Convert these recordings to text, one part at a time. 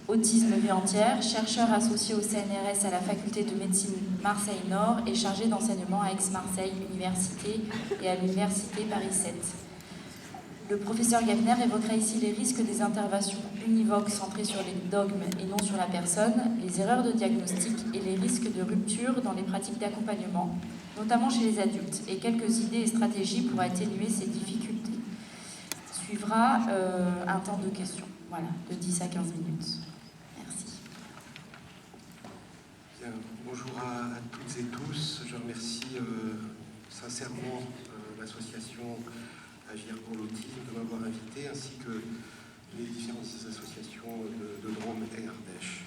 Autisme vie entière, chercheur associé au CNRS à la faculté de médecine Marseille-Nord et chargé d'enseignement à Aix-Marseille Université et à l'université Paris 7. Le professeur Geffner évoquera ici les risques des interventions univoques centrées sur les dogmes et non sur la personne, les erreurs de diagnostic et les risques de rupture dans les pratiques d'accompagnement, notamment chez les adultes, et quelques idées et stratégies pour atténuer ces difficultés. Suivra un temps de questions, voilà, de 10 à 15 minutes. Merci. Bien, bonjour à toutes et tous. Je remercie sincèrement l'association Agir pour l'autisme de m'avoir invité, ainsi que les différentes associations de Drôme et Ardèche.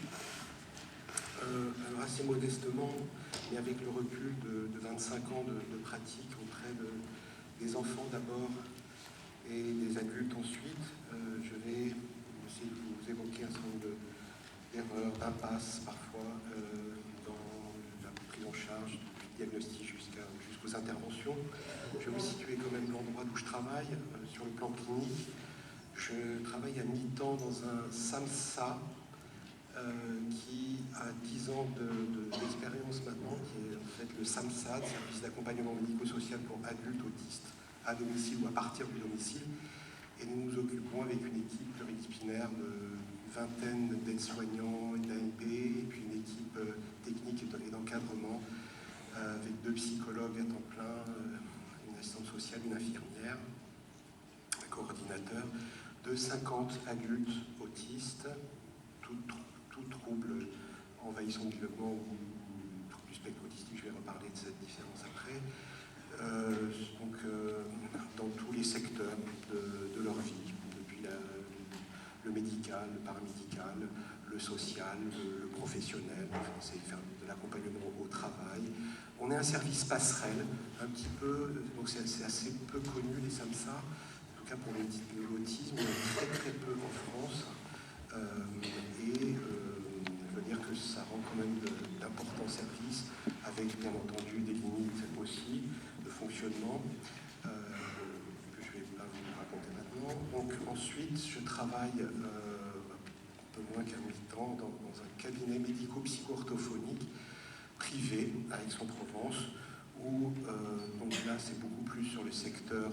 Alors assez modestement, et avec le recul de 25 ans de pratique auprès des enfants d'abord et des adultes ensuite, je vais essayer de vous évoquer un certain nombre d'erreurs, d'impasses parfois dans la prise en charge du diagnostic jusqu'aux interventions. Je vais vous situer quand même l'endroit où je travaille, sur le plan clinique. Je travaille à mi-temps dans un SAMSA qui a 10 ans d'expérience maintenant, qui est en fait le SAMSAD, service d'accompagnement médico-social pour adultes autistes à domicile ou à partir du domicile. Et nous nous occupons avec une équipe pluridisciplinaire de vingtaine d'aides-soignants et d'AMP, et puis une équipe technique et d'encadrement avec 2 psychologues à temps plein, une assistante sociale, une infirmière, un coordinateur, de 50 adultes autistes, tout trouble envahissant du développement ou trouble du spectre autistique. Je vais reparler de cette différence après. Dans tous les secteurs de leur vie, depuis le médical, le paramédical, le social, le professionnel, c'est faire de l'accompagnement au travail. On est un service passerelle, un petit peu, donc c'est assez peu connu les SAMSA, en tout cas pour l'autisme, très très peu en France, je veux dire que ça rend quand même d'importants services, avec bien entendu des limites aussi de fonctionnement, que je ne vais pas vous raconter maintenant. Donc ensuite, je travaille un peu moins qu'à mi-temps dans un cabinet médico-psycho-orthophonique privé à Aix-en-Provence, où donc là c'est beaucoup plus sur le secteur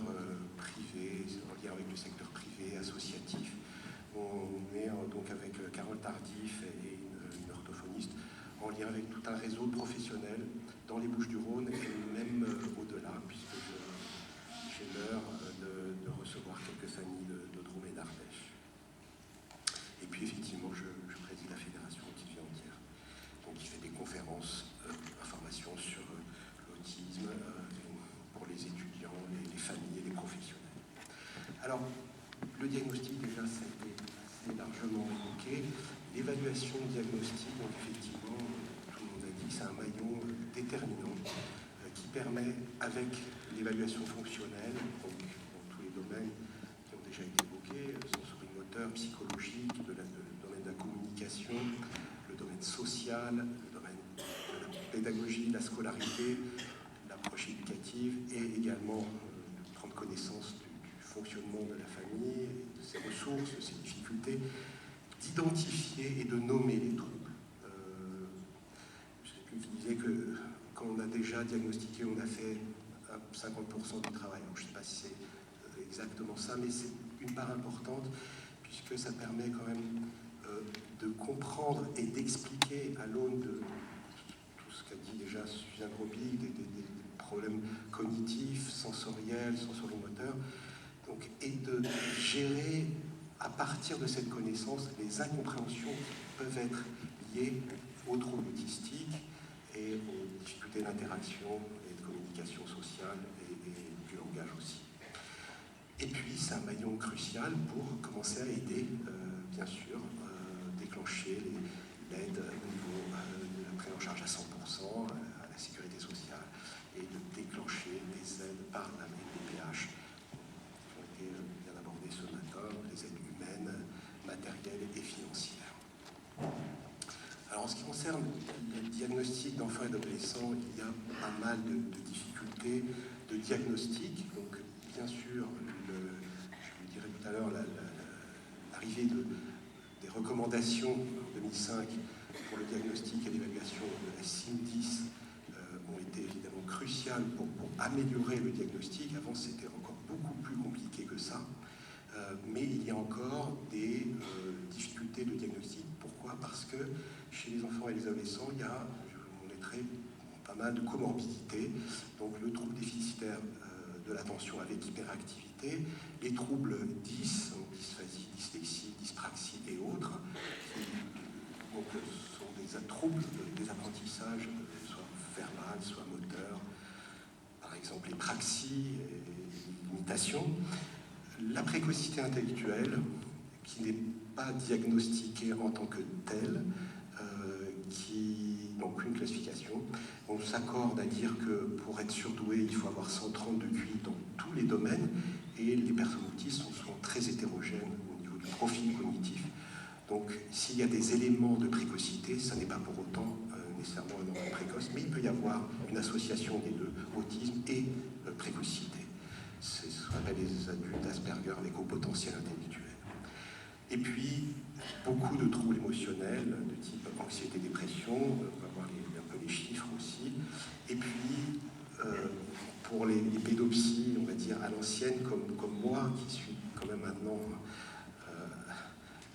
privé, en lien avec le secteur privé, associatif. On est donc avec Carole Tardif et une orthophoniste en lien avec tout un réseau professionnel dans les Bouches-du-Rhône et même au-delà, puisque j'ai l'heure de recevoir quelques familles de Drôme et d'Ardèche. Et puis effectivement, je préside la Fédération Autisme Vie Entière, donc qui fait des conférences, informations sur l'autisme pour les étudiants, les familles et les professionnels. Alors, le diagnostic, déjà, ça a été assez largement évoqué. L'évaluation diagnostique, donc effectivement, tout le monde a dit, c'est un maillon déterminant qui permet, avec l'évaluation fonctionnelle, donc dans tous les domaines qui ont déjà été évoqués, sensorimoteur, psychologique, le domaine de la communication, le domaine social, le domaine de la pédagogie, la scolarité, l'approche éducative, et également prendre connaissance du fonctionnement de la famille, de ses ressources, de ses difficultés, d'identifier et de nommer les troubles. Je disais que quand on a déjà diagnostiqué, on a fait 50% du travail. Alors, je ne sais pas si c'est exactement ça, mais c'est une part importante, puisque ça permet quand même de comprendre et d'expliquer à l'aune de tout ce qu'a dit déjà Suzanne Robic, des problèmes cognitifs, sensoriels, sensorimoteurs, donc, et de gérer à partir de cette connaissance les incompréhensions qui peuvent être liées aux troubles autistiques et aux difficultés d'interaction et de communication sociale et du langage aussi. Et puis, c'est un maillon crucial pour commencer à aider, bien sûr, déclencher l'aide au niveau de la prise en charge à 100%, à la sécurité sociale, et de déclencher des aides par la MDPH, qui ont été bien abordées ce matin, les aides humaines, matérielles et financières. Alors, en ce qui concerne le diagnostic d'enfants et d'adolescents, il y a pas mal de difficultés de diagnostic. Donc, bien sûr, je vous dirai tout à l'heure, l'arrivée des les recommandations en 2005 pour le diagnostic et l'évaluation de la CIM-10 ont été évidemment cruciales pour améliorer le diagnostic. Avant, c'était encore beaucoup plus compliqué que ça. Mais il y a encore des difficultés de diagnostic. Pourquoi? Parce que chez les enfants et les adolescents, il y a, je vous montrerai, pas mal de comorbidités. Donc le trouble déficitaire de l'attention avec hyperactivité, les troubles 10, donc dysphasie, dyslexie, dyspraxie et autres, qui donc, sont des troubles des apprentissages, soit verbal, soit moteur, par exemple les praxies et l'imitation. La précocité intellectuelle, qui n'est pas diagnostiquée en tant que telle, qui n'a aucune classification. On s'accorde à dire que pour être surdoué, il faut avoir 130 de QI dans tous les domaines, et les personnes autistes sont souvent très hétérogènes au niveau du profil cognitif. Donc s'il y a des éléments de précocité, ça n'est pas pour autant nécessairement un enfant précoce, mais il peut y avoir une association des deux, autisme et précocité. C'est ce qu'on appelle les adultes Asperger avec haut potentiel intellectuel. Et puis, beaucoup de troubles émotionnels de type anxiété-dépression, on va voir un peu les chiffres aussi. Et puis, pour les pédopsies, on va dire à l'ancienne, comme moi, qui suis quand même maintenant,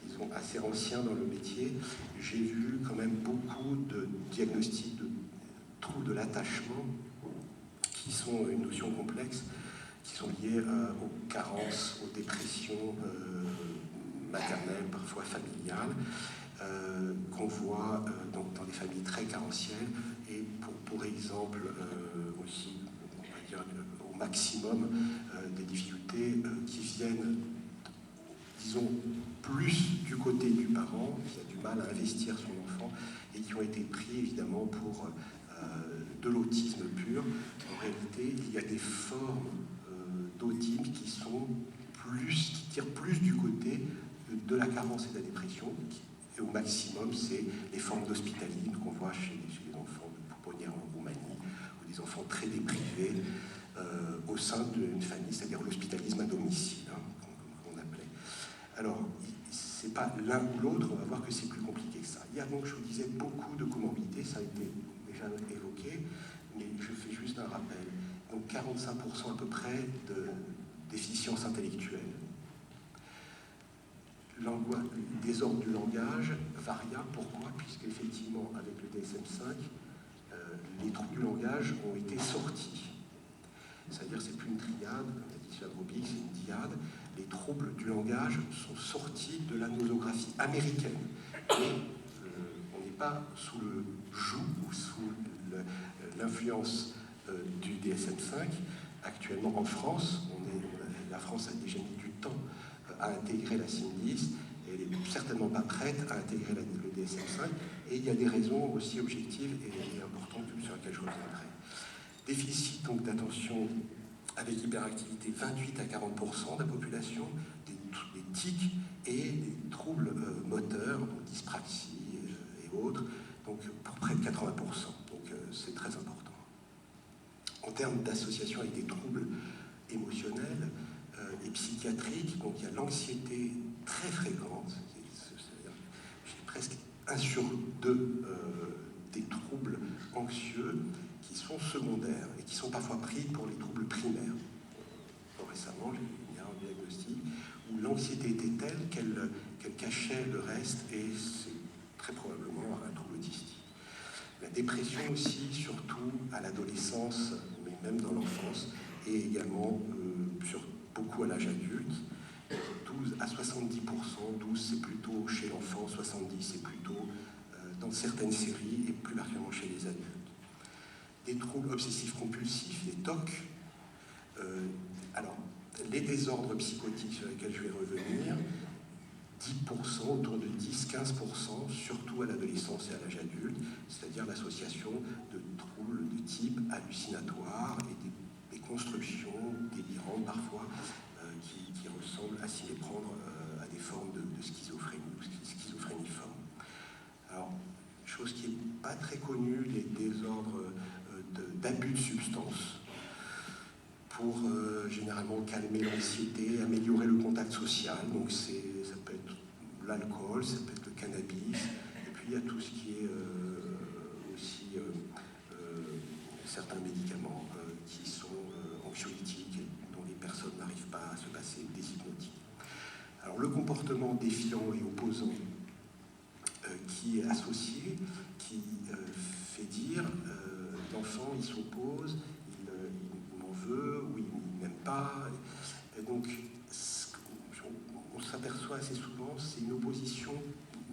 disons, assez ancien dans le métier, j'ai vu quand même beaucoup de diagnostics de troubles de l'attachement, qui sont une notion complexe, qui sont liées aux carences, aux dépressions maternelles, parfois familiales, qu'on voit donc dans des familles très carentielles, et pour exemple aussi, on va dire au maximum, des difficultés qui viennent, disons, plus du côté du parent, qui a du mal à investir son enfant, et qui ont été pris évidemment pour de l'autisme pur. En réalité, il y a des formes d'autisme qui tirent plus du côté de la carence et de la dépression, et au maximum, c'est les formes d'hospitalisme qu'on voit chez les enfants de pouponnière en Roumanie, ou des enfants très déprivés au sein d'une famille, c'est-à-dire l'hospitalisme à domicile, qu'on appelait. Alors, c'est pas l'un ou l'autre, on va voir que c'est plus compliqué que ça. Il y a donc, je vous disais, beaucoup de comorbidités, ça a été déjà évoqué, mais je fais juste un rappel. Donc 45% à peu près de déficience intellectuelle. Désordre du langage variable. Pourquoi? Puisqu'effectivement, avec le DSM-5, les troubles du langage ont été sortis. C'est-à-dire c'est plus une triade, comme l'a dit Robic, c'est une diade. Les troubles du langage sont sortis de la nosographie américaine. Et on n'est pas sous le joug ou sous l'influence du DSM-5. Actuellement en France, la France a déjà mis du temps à intégrer la CIM-10, et elle n'est certainement pas prête à intégrer le DSM-5, et il y a des raisons aussi objectives et importantes sur lesquelles je reviendrai. Déficit donc d'attention avec hyperactivité, 28 à 40% de la population, des tics et des troubles moteurs, donc dyspraxie et autres, donc pour près de 80%, donc c'est très important. En termes d'association avec des troubles émotionnels et psychiatriques, donc il y a l'anxiété très fréquente, c'est-à-dire presque 1 sur 2 des troubles anxieux qui sont secondaires et qui sont parfois pris pour les troubles primaires. Récemment, il y a un diagnostic où l'anxiété était telle qu'elle cachait le reste, et c'est très probablement un trouble autistique. La dépression aussi, surtout à l'adolescence, mais même dans l'enfance, et également beaucoup à l'âge adulte, 12 à 70%, 12 c'est plutôt chez l'enfant, 70 c'est plutôt dans certaines séries, et plus particulièrement chez les adultes. Des troubles obsessifs compulsifs, les TOC. Alors, les désordres psychotiques sur lesquels je vais revenir, 10%, autour de 10-15%, surtout à l'adolescence et à l'âge adulte, c'est-à-dire l'association de troubles de type hallucinatoire et des constructions délirantes parfois qui ressemblent à s'y méprendre à des formes de schizophrénie ou schizophréniforme. Alors, chose qui n'est pas très connue, les désordres d'abus de substances, pour généralement calmer l'anxiété, améliorer le contact social. Donc ça peut être l'alcool, ça peut être le cannabis, et puis il y a tout ce qui est aussi certains médicaments qui sont anxiolytiques et dont les personnes n'arrivent pas à se passer des hypnotiques. Alors le comportement défiant et opposant qui est associé, qui fait dire l'enfant il s'oppose, il m'en veut ou il n'aime pas. Et donc on s'aperçoit assez souvent, c'est une opposition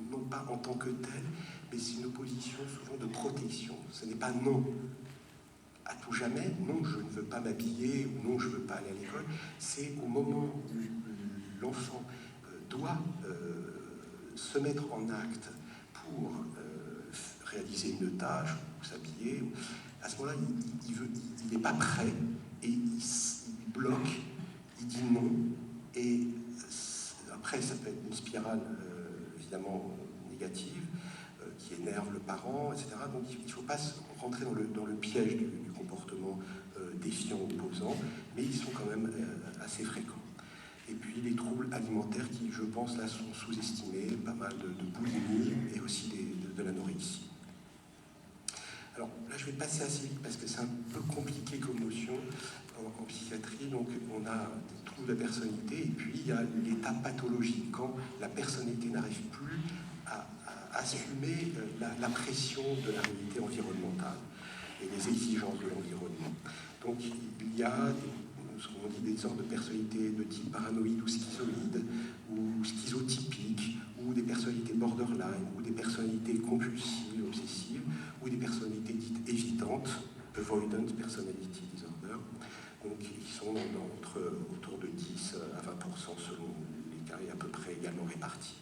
non pas en tant que telle, mais c'est une opposition souvent de protection. Ce n'est pas non à tout jamais, non je ne veux pas m'habiller ou non je ne veux pas aller à l'école. C'est au moment où l'enfant doit se mettre en acte pour réaliser une tâche ou s'habiller. À ce moment-là, il n'est pas prêt et il bloque, il dit non. Et après, ça peut être une spirale évidemment négative qui énerve le parent, etc. Donc il ne faut pas rentrer dans le piège du comportement défiant, opposant, mais ils sont quand même assez fréquents. Et puis les troubles alimentaires qui, je pense, là sont sous-estimés, pas mal de boulimie et aussi de l'anorexie. Alors là, je vais passer assez vite parce que c'est un peu compliqué comme notion en psychiatrie. Donc on a des troubles de personnalité et puis il y a l'état pathologique, quand la personnalité n'arrive plus à assumer la pression de la réalité environnementale et les exigences de l'environnement. Donc il y a ce qu'on dit des sortes de personnalités de type paranoïde ou schizoïde, ou schizotypique, ou des personnalités borderline, ou des personnalités compulsives, obsessives, ou des personnalités dites évitantes, avoidant personality disorder, donc qui sont autour de 10 à 20% selon les cas, et à peu près également répartis.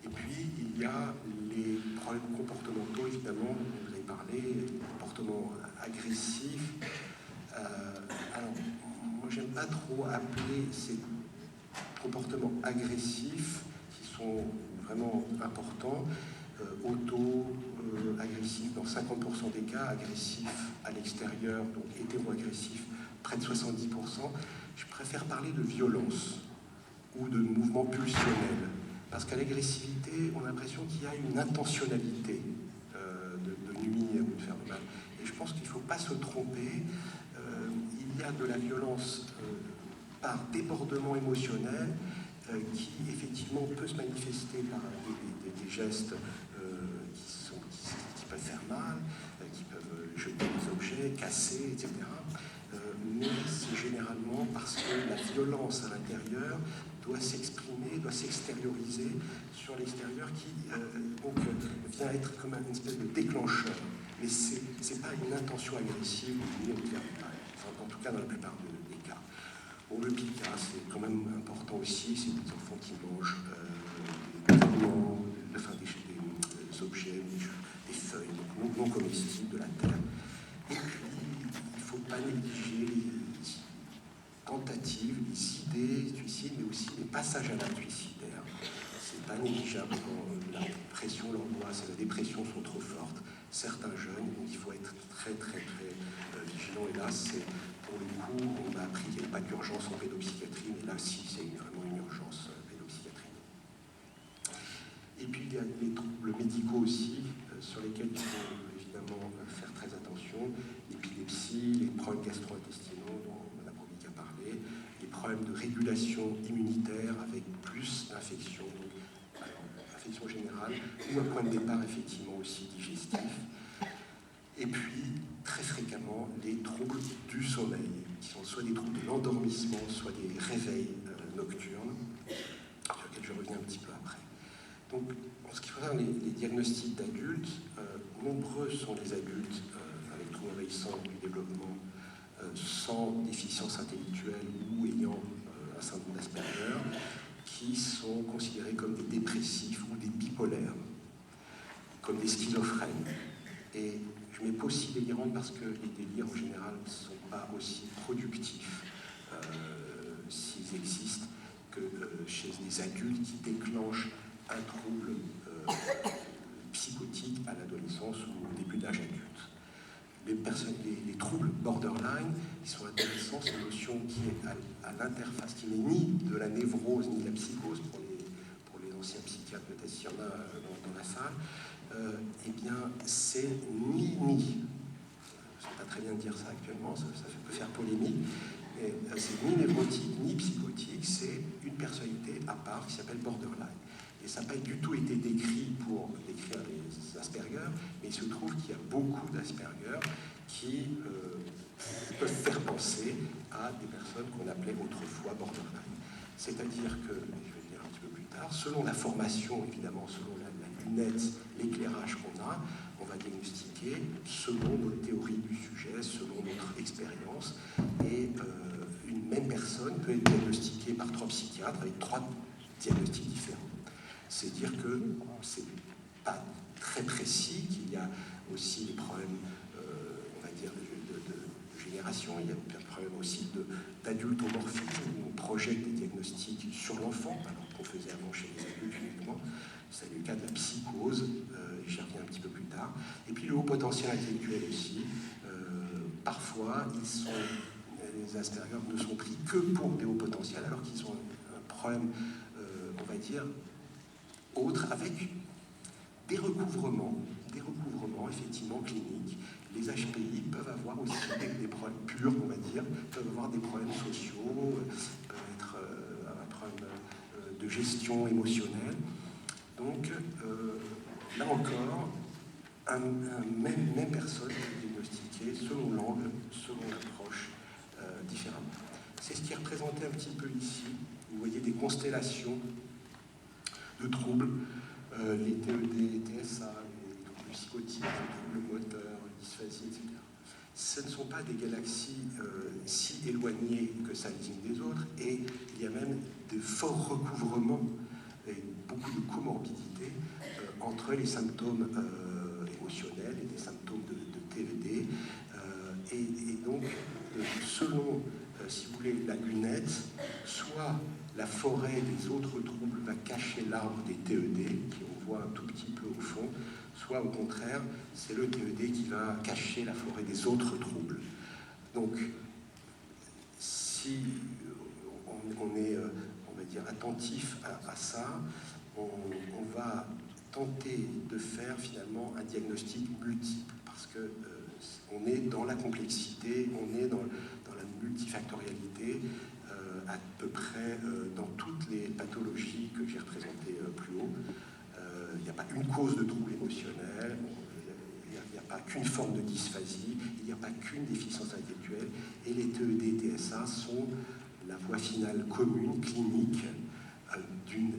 Et puis, il y a les problèmes comportementaux, évidemment, dont vous avez parlé, les comportements agressifs. Alors, moi, j'aime pas trop appeler ces comportements agressifs, qui sont vraiment importants, auto-agressifs dans 50% des cas, agressifs à l'extérieur, donc hétéro-agressifs, près de 70%. Je préfère parler de violence ou de mouvement pulsionnel. Parce qu'à l'agressivité, on a l'impression qu'il y a une intentionnalité de nuire ou de faire du mal. Et je pense qu'il ne faut pas se tromper. Il y a de la violence par débordement émotionnel qui, effectivement, peut se manifester par des gestes qui peuvent faire mal, qui peuvent jeter des objets, casser, etc. Mais c'est généralement parce que la violence à l'intérieur doit s'exprimer, doit s'extérioriser sur l'extérieur qui donc, vient être comme une espèce de déclencheur. Mais ce n'est pas une intention agressive ni de faire du mal, en tout cas dans la plupart des cas. Bon, le pica, c'est quand même important aussi, c'est des enfants qui mangent des aliments, des objets, des feuilles non comestibles de la terre. Et puis, il ne faut pas négliger les tentatives, les idées suicides, mais aussi les passages à l'acte suicidaire. C'est pas négligeable quand la pression, l'angoisse et la dépression sont trop fortes. Certains jeunes, donc il faut être très vigilant. Et là, c'est pour le coup, on a appris qu'il n'y avait pas d'urgence en pédopsychiatrie, mais là, si, c'est vraiment une urgence pédopsychiatrique. Et puis, il y a les troubles médicaux aussi, sur lesquels il faut évidemment faire très attention. L'épilepsie, les problèmes gastro-intestinaux, dont Mme Robic a parlé, les problèmes de régulation immunitaire avec plus d'infections, infection générale, ou un point de départ effectivement aussi digestif. Et puis, très fréquemment, les troubles du sommeil, qui sont soit des troubles de l'endormissement, soit des réveils nocturnes, sur lesquels je reviens un petit peu après. Donc, en ce qui concerne les diagnostics d'adultes, nombreux sont les adultes avec troubles envahissants du développement sans déficience intellectuelle ou ayant un syndrome d'Asperger, qui sont considérés comme des dépressifs ou des bipolaires, comme des schizophrènes. Et je mets pas aussi délirants parce que les délires en général ne sont pas aussi productifs s'ils existent que chez des adultes qui déclenchent un trouble psychotique à l'adolescence ou au début d'âge adulte. Les troubles borderline, qui sont intéressants, c'est une notion qui est à l'interface, qui n'est ni de la névrose ni de la psychose pour les anciens psychiatres, psychiatres, peut-être s'il y en a dans la salle, eh bien, c'est ni. C'est pas très bien de dire ça actuellement, ça peut faire polémique, mais c'est ni névrotique, ni psychotique, c'est une personnalité à part qui s'appelle borderline. Et ça n'a pas du tout été décrit pour décrire les Asperger, mais il se trouve qu'il y a beaucoup d'Asperger qui peuvent faire penser à des personnes qu'on appelait autrefois borderline. C'est-à-dire que, je vais le dire un petit peu plus tard, selon la formation, évidemment, selon la lunette, l'éclairage qu'on a, on va diagnostiquer selon notre théorie du sujet, selon notre expérience, et une même personne peut être diagnostiquée par 3 psychiatres avec 3 diagnostics différents. C'est dire que c'est pas très précis, qu'il y a aussi des problèmes, on va dire, de génération, il y a des problèmes aussi d'adultomorphisme, où on projette des diagnostics sur l'enfant, alors qu'on faisait avant chez les adultes uniquement. C'est le cas de la psychose, j'y reviens un petit peu plus tard. Et puis le haut potentiel intellectuel aussi. Parfois, les Asperger ne sont pris que pour des hauts potentiels, alors qu'ils ont un problème, on va dire, autre, avec des recouvrements effectivement cliniques. Les HPI peuvent avoir aussi des problèmes purs, on va dire, peuvent avoir des problèmes sociaux, peuvent être un problème de gestion émotionnelle. Donc, là encore, même personne est diagnostiquée selon l'angle, selon l'approche, différemment. C'est ce qui est représenté un petit peu ici. Vous voyez des constellations de troubles, les TED, les TSA, les troubles psychotiques, les troubles moteurs, dysphasie, etc. Ce ne sont pas des galaxies si éloignées que ça les unes des autres, et il y a même de forts recouvrements et beaucoup de comorbidité entre les symptômes émotionnels et des symptômes de TED. Et donc, selon, si vous voulez, la lunette, soit la forêt des autres troubles va cacher l'arbre des TED, qui on voit un tout petit peu au fond, soit au contraire, c'est le TED qui va cacher la forêt des autres troubles. Donc, si on est, on va dire, attentif à ça, on va tenter de faire finalement un diagnostic multiple, parce que on est dans la complexité, on est dans la multifactorialité, à peu près dans toutes les pathologies que j'ai représentées plus haut. Il n'y a pas une cause de trouble émotionnel, il n'y a pas qu'une forme de dysphasie, il n'y a pas qu'une déficience intellectuelle, et les TED et TSA sont la voie finale commune, clinique, d'une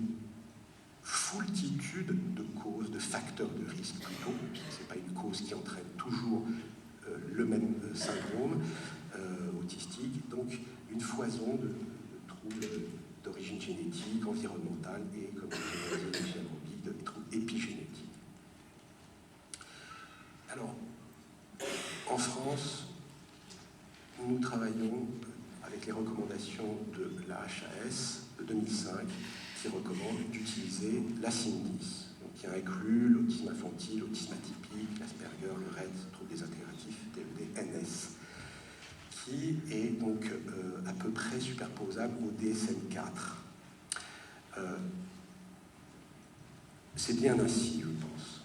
foultitude de causes, de facteurs de risque plutôt. Ce n'est pas une cause qui entraîne toujours le même syndrome autistique, donc une foison de troubles d'origine génétique, environnementale et, comme je l'ai dit, de troubles épigénétiques. Alors, en France, nous travaillons avec les recommandations de la HAS de 2005, qui recommande d'utiliser la CIM-10, qui inclut l'autisme infantile, l'autisme atypique, l'Asperger, le RED, troubles désintégratifs, TED, NS, qui est donc à peu près superposable au DSM-4. C'est bien ainsi, je pense.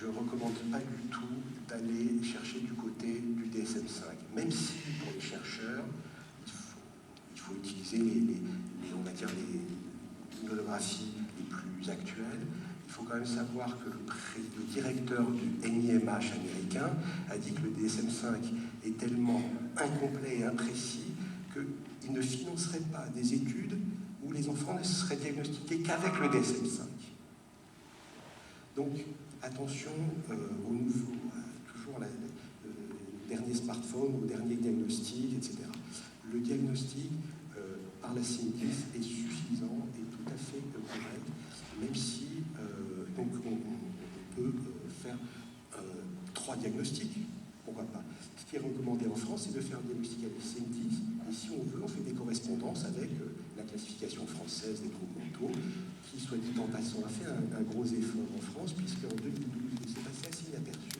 Je ne recommande pas du tout d'aller chercher du côté du DSM-5, même si pour les chercheurs, il faut utiliser on va dire les monographies les plus actuelles. Il faut quand même savoir que le directeur du NIMH américain a dit que le DSM-5 est tellement incomplet et imprécis qu'il ne financerait pas des études où les enfants ne seraient diagnostiqués qu'avec le DSM-5. Donc, attention au nouveau, toujours au dernier smartphone, au dernier diagnostic, etc. Le diagnostic par la CIM-10 est suffisant et tout à fait correct, même si donc on peut faire 3 diagnostics, pourquoi pas. Ce qui est recommandé en France, c'est de faire un diagnostic avec CIM-10, et si on veut, on fait des correspondances avec la classification française des troubles mentaux, qui, soit dit en passant, a fait un gros effort en France, puisqu'en 2012, il s'est passé assez inaperçu.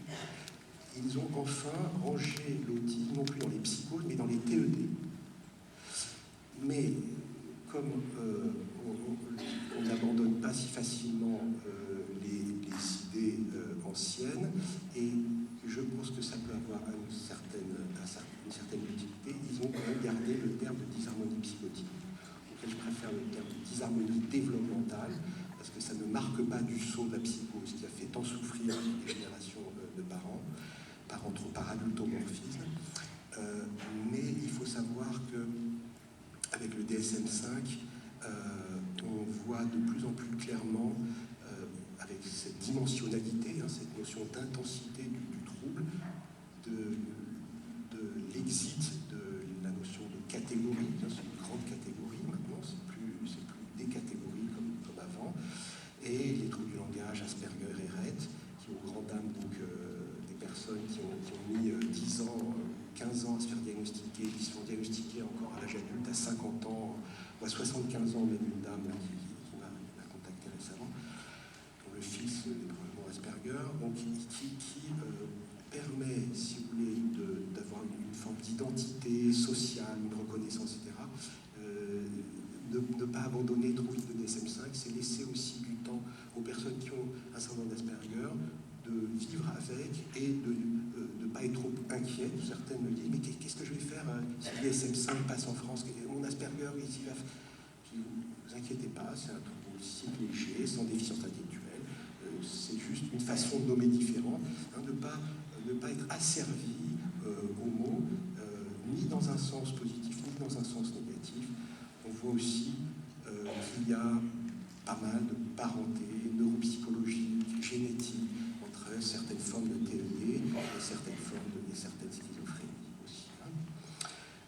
Ils ont enfin rangé l'autisme, non plus dans les psychoses, mais dans les TED. Mais comme on n'abandonne pas si facilement avoir une certaine utilité, ils ont quand même gardé le terme de disharmonie psychotique, auquel je préfère le terme de disharmonie développementale, parce que ça ne marque pas du saut de la psychose qui a fait tant souffrir les générations de parents trop par adultomorphisme. Mais il faut savoir que avec le DSM-5, on voit de plus en plus clairement, avec cette dimensionnalité, cette notion d'intensité du trouble, de l'exit de la notion de catégorie. C'est une grande catégorie maintenant, c'est plus des catégories comme avant. Et les troubles du langage, Asperger et Rett, qui aux grandes dames, donc des personnes qui ont mis 10 ans, 15 ans à se faire diagnostiquer, qui se font diagnostiquer encore à l'âge adulte, à 50 ans, ou à 75 ans, même une dame là, qui m'a contacté récemment, dont le fils est probablement Asperger, donc qui permet, si vous voulez, d'avoir une forme d'identité sociale, une reconnaissance, etc. Ne pas abandonner trop vite le DSM-5, c'est laisser aussi du temps aux personnes qui ont un syndrome d'Asperger de vivre avec et de ne pas être trop inquiètes. Certaines me disent, mais qu'est-ce que je vais faire si le DSM-5 passe en France? Mon Asperger, ici, va... Ne vous inquiétez pas, c'est un trouble cycle léger, sans déficience intellectuelle. C'est juste une façon de nommer différente, de ne pas être asservi aux mots, ni dans un sens positif, ni dans un sens négatif. On voit aussi qu'il y a pas mal de parenté neuropsychologique, génétique, entre certaines formes de TED et certaines schizophrénies aussi.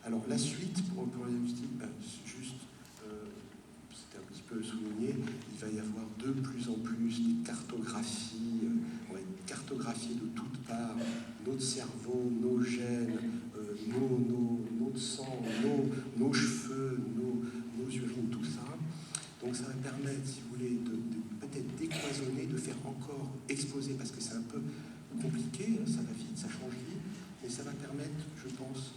Alors la suite, pour la diagnostic, juste, c'était un petit peu souligné, il va y avoir de plus en plus des cartographies, on va cartographier de toutes parts notre cerveau, nos gènes, notre sang, nos cheveux, nos urines, tout ça. Donc ça va permettre, si vous voulez, de peut-être décloisonner, de faire encore exploser, parce que c'est un peu compliqué, ça va vite, ça change vite, mais ça va permettre, je pense,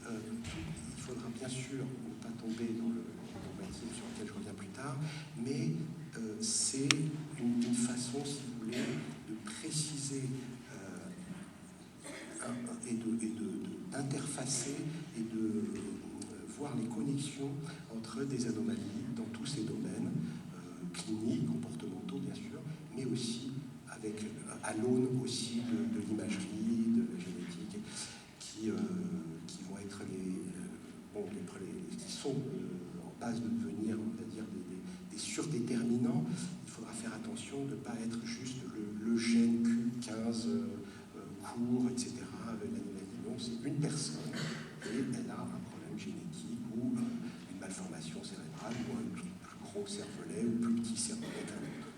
il faudra bien sûr ne pas tomber dans le dogmatisme sur lequel je reviens plus tard, mais c'est une façon, si vous voulez, de préciser et d'interfacer et de voir les connexions entre des anomalies dans tous ces domaines, cliniques, comportementaux bien sûr, mais aussi à l'aune aussi de l'imagerie, de la génétique, qui vont être qui sont en passe de devenir, on va dire, des surdéterminants. Il faudra faire attention de ne pas être juste le gène Q15 court, etc. L'anomalie, non, c'est une personne et elle a un problème génétique ou une malformation cérébrale ou un plus gros cervelet ou plus petit cervelet qu'un autre.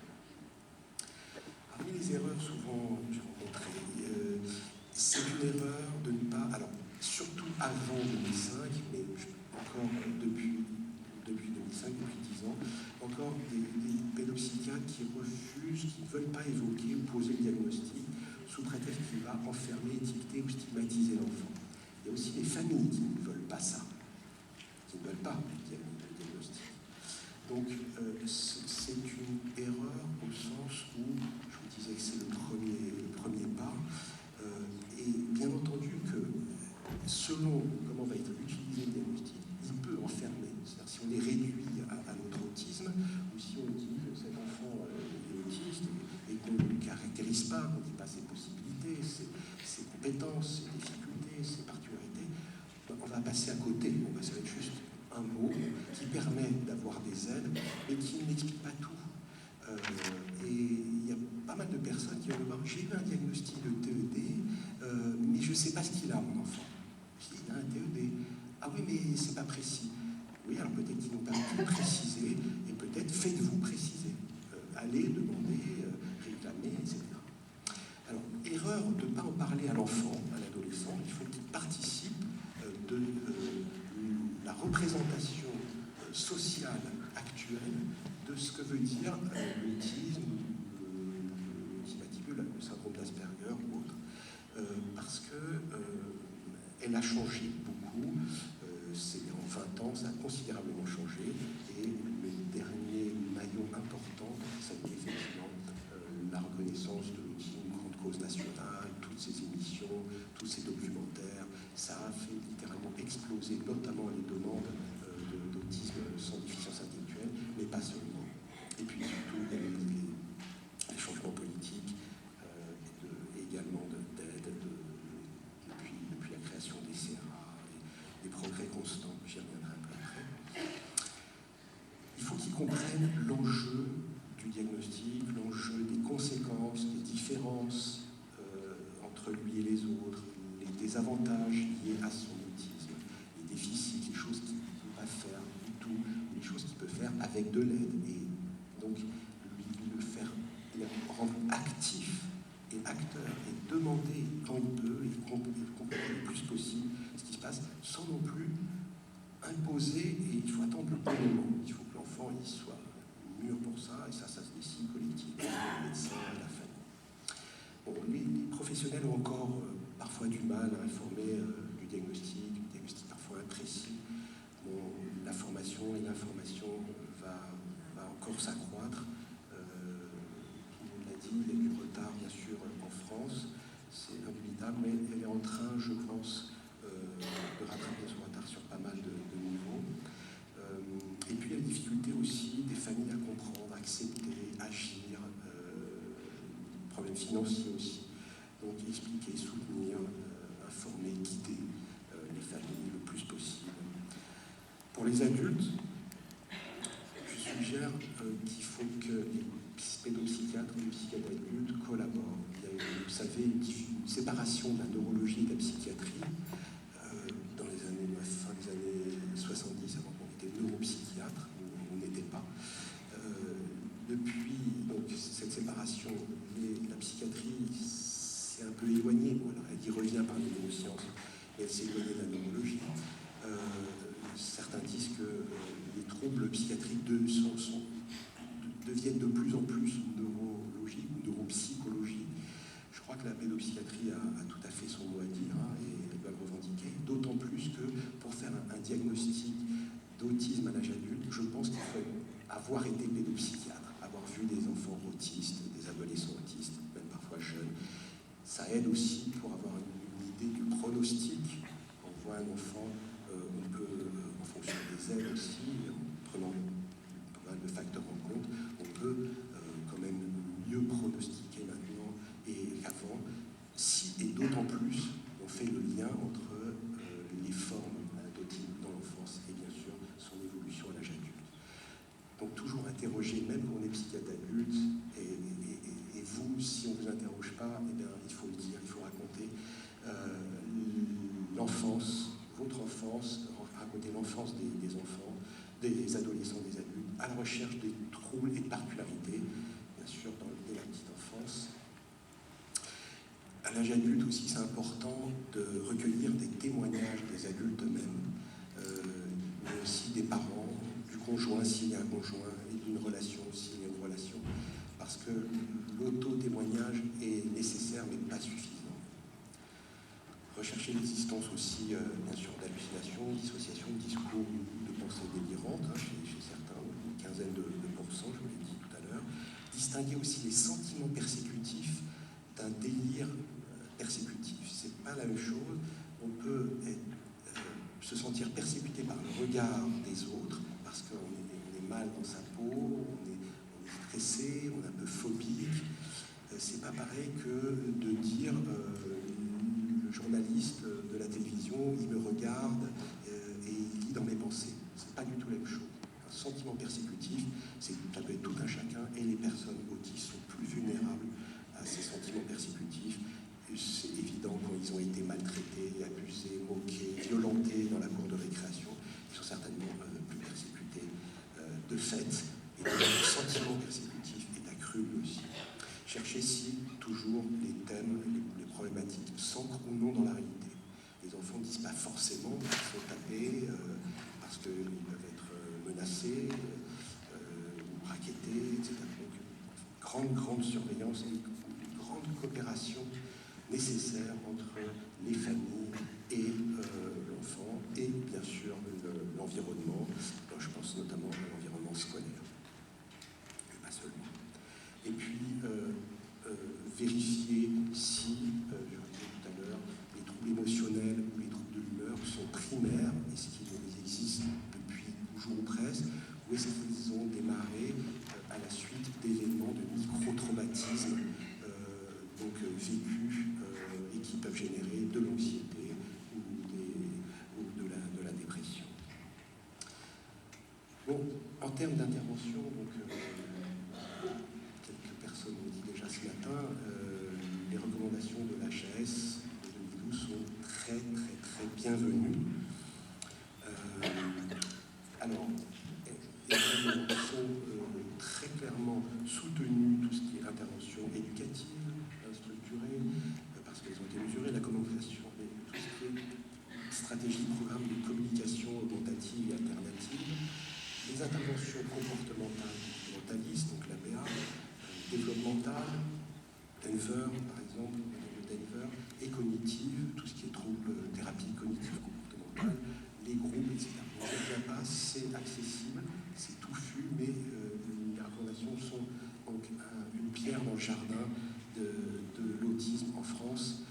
Parmi les erreurs souvent rencontrées, c'est une erreur de ne pas, alors surtout avant 2005, mais encore depuis 2005, depuis 10 ans, encore des pédopsychiatres qui refusent, qui ne veulent pas évoquer ou poser le diagnostic sous prétexte qu'il va enfermer, étiqueter ou stigmatiser l'enfant. Il y a aussi des familles qui ne veulent pas ça, qui ne veulent pas le diagnostic. Donc c'est une erreur au sens où, je vous disais que c'est le premier pas, et bien entendu que selon comment va être utilisé le diagnostic, il peut enfermer. C'est-à-dire si on est réduit à notre autisme, ou si on dit que cet enfant est autiste et qu'on ne le caractérise pas, qu'on ne dit pas ses possibilités, ses compétences, ses difficultés, ses particularités, on va passer à côté. Ça va être juste un mot qui permet d'avoir des aides, mais qui n'explique pas tout. Et il y a pas mal de personnes qui vont me voir, j'ai eu un diagnostic de TED, mais je ne sais pas ce qu'il a, mon enfant. Il a un TED. Ah oui, mais c'est pas précis. Oui, alors peut-être qu'ils n'ont pas pu préciser, et peut-être faites-vous préciser. Allez demander, réclamer, etc. Alors, erreur de ne pas en parler à l'enfant, à l'adolescent, il faut qu'il participe de la représentation sociale actuelle de ce que veut dire l'autisme, le syndrome d'Asperger ou autre. Parce qu'elle a changé beaucoup. En 20 ans, ça a considérablement changé. Et le dernier maillon important, ça a été effectivement la reconnaissance de l'autisme, une grande cause nationale, toutes ces émissions, tous ces documentaires, ça a fait littéralement exploser notamment les demandes d'autisme sans déficience intellectuelle, mais pas seulement. Et puis surtout, il y a les changements politiques, également d'aide depuis la création des CRA, des progrès constants, j'y reviendrai un peu après. Il faut qu'ils comprennent l'enjeu du diagnostic, l'enjeu des conséquences, des différences entre lui et les autres, les désavantages liés à son autisme, les déficits, les choses qu'il ne peut pas faire du tout, les choses qu'il peut faire avec de l'aide. Et donc, le rendre actif et acteur et demander quand il peut et comprendre le plus possible ce qui se passe sans non plus imposer, et il faut attendre le bon moment. Il faut que l'enfant il soit mûr pour ça, et ça se décide collectivement, le médecin et la famille. Bon, les professionnels ont encore parfois du mal à informer du diagnostic parfois imprécis. Bon, la formation et l'information va encore s'accroître. Tout le monde l'a dit, il y a du retard bien sûr en France, c'est indubitable, mais elle est en train, je pense, de rattraper son retard sur pas mal de niveaux. Et puis il y a la difficulté aussi des familles à comprendre, accepter, agir, problèmes financiers aussi. Donc expliquer, soutenir, informer, guider les familles le plus possible. Pour les adultes, je suggère qu'il faut que les pédopsychiatres et les psychiatres adultes collaborent. Il y a, vous savez, une séparation de la neurologie et de la psychiatrie dans les années, fin des années 70, avant qu'on était neuropsychiatre, on n'était pas. Depuis donc, cette séparation, la psychiatrie s'est un peu éloignée. Bon, alors, elle y revient par les neurosciences, mais elle s'est éloignée de la neurologie. Certains disent que les troubles psychiatriques deviennent de plus en plus neurologiques ou neuropsychologiques. Je crois que la pédopsychiatrie a tout à fait son mot à dire et elle doit le revendiquer, d'autant plus que pour faire un diagnostic d'autisme à l'âge adulte, je pense qu'il faut avoir été pédopsychiatre, avoir vu des enfants autistes, des adolescents autistes, même parfois jeunes. Ça aide aussi pour avoir une idée du pronostic. On voit un enfant, on peut, en fonction des aides aussi, en prenant pas mal de facteurs en compte, on peut quand même mieux pronostiquer maintenant et qu'avant, et d'autant plus, on fait le lien entre les formes d'autisme dans l'enfance et bien sûr son évolution à l'âge adulte. Donc toujours interroger, même quand on est psychiatre adulte, et vous, si on ne vous interroge pas, eh bien, il faut le dire, il faut raconter l'enfance, votre enfance, raconter l'enfance des enfants, des adolescents, des adultes, à la recherche des troubles et de particularités, bien sûr, dès la petite enfance. À l'âge adulte aussi, c'est important de recueillir des témoignages des adultes eux-mêmes, mais aussi des parents, du conjoint s'il y a un conjoint, et d'une relation s'il y a une relation, parce que l'auto-témoignage est nécessaire mais pas suffisant. Rechercher l'existence aussi, bien sûr, d'hallucinations, dissociations, discours, de pensées délirantes, chez certains, une quinzaine de pourcents, je vous l'ai dit tout à l'heure. Distinguer aussi les sentiments persécutifs d'un délire persécutif. C'est pas la même chose. On peut se sentir persécuté par le regard des autres, parce qu'on est mal dans sa peau, on est stressé, on est un peu phobique. C'est pas pareil que de dire le journaliste de la télévision, il me regarde et il lit dans mes pensées. C'est pas du tout la même chose. Un sentiment persécutif, ça peut être tout un chacun, et les personnes autistes sont plus vulnérables à ces sentiments persécutifs. C'est évident quand ils ont été maltraités, abusés, moqués, violentés dans la cour de récréation, ils sont certainement plus persécutés de fait. Et le sentiment persécutif est accru aussi. Cherchez ici toujours les thèmes, les problématiques s'ancrent ou non dans la réalité. Les enfants ne disent pas forcément qu'ils sont tapés parce qu'ils peuvent être menacés ou rackettés, etc. Donc, grande surveillance et une grande coopération nécessaire entre les familles et l'enfant et bien sûr l'environnement. Je pense notamment à l'environnement scolaire, mais pas seulement. Et puis vérifier si, je le disais tout à l'heure, les troubles émotionnels ou les troubles de l'humeur sont primaires, est-ce qu'ils existent depuis toujours ou presque, ou est-ce qu'ils ont démarré à la suite d'événements de micro-traumatismes vécus et qui peuvent générer de l'anxiété ou de la dépression. Bon, en termes d'intervention, quelques personnes l'ont dit déjà ce matin, les recommandations de l'HAS de 2012 sont très très très bienvenues. Alors, elles sont très clairement soutenues tout ce qui est intervention éducative, structurée, parce qu'elles ont été mesurées, la communication, mais tout ce qui est stratégie, programme de communication augmentative et alternative, les interventions comportementales, mentalistes, donc l'ABA, développementales, Denver par exemple, Denver, et cognitives, tout ce qui est troubles, thérapie cognitive comportementale, les groupes, etc. Donc l'ABA, c'est accessible, c'est touffu, mais les recommandations sont donc une pierre dans le jardin de l'autisme en France.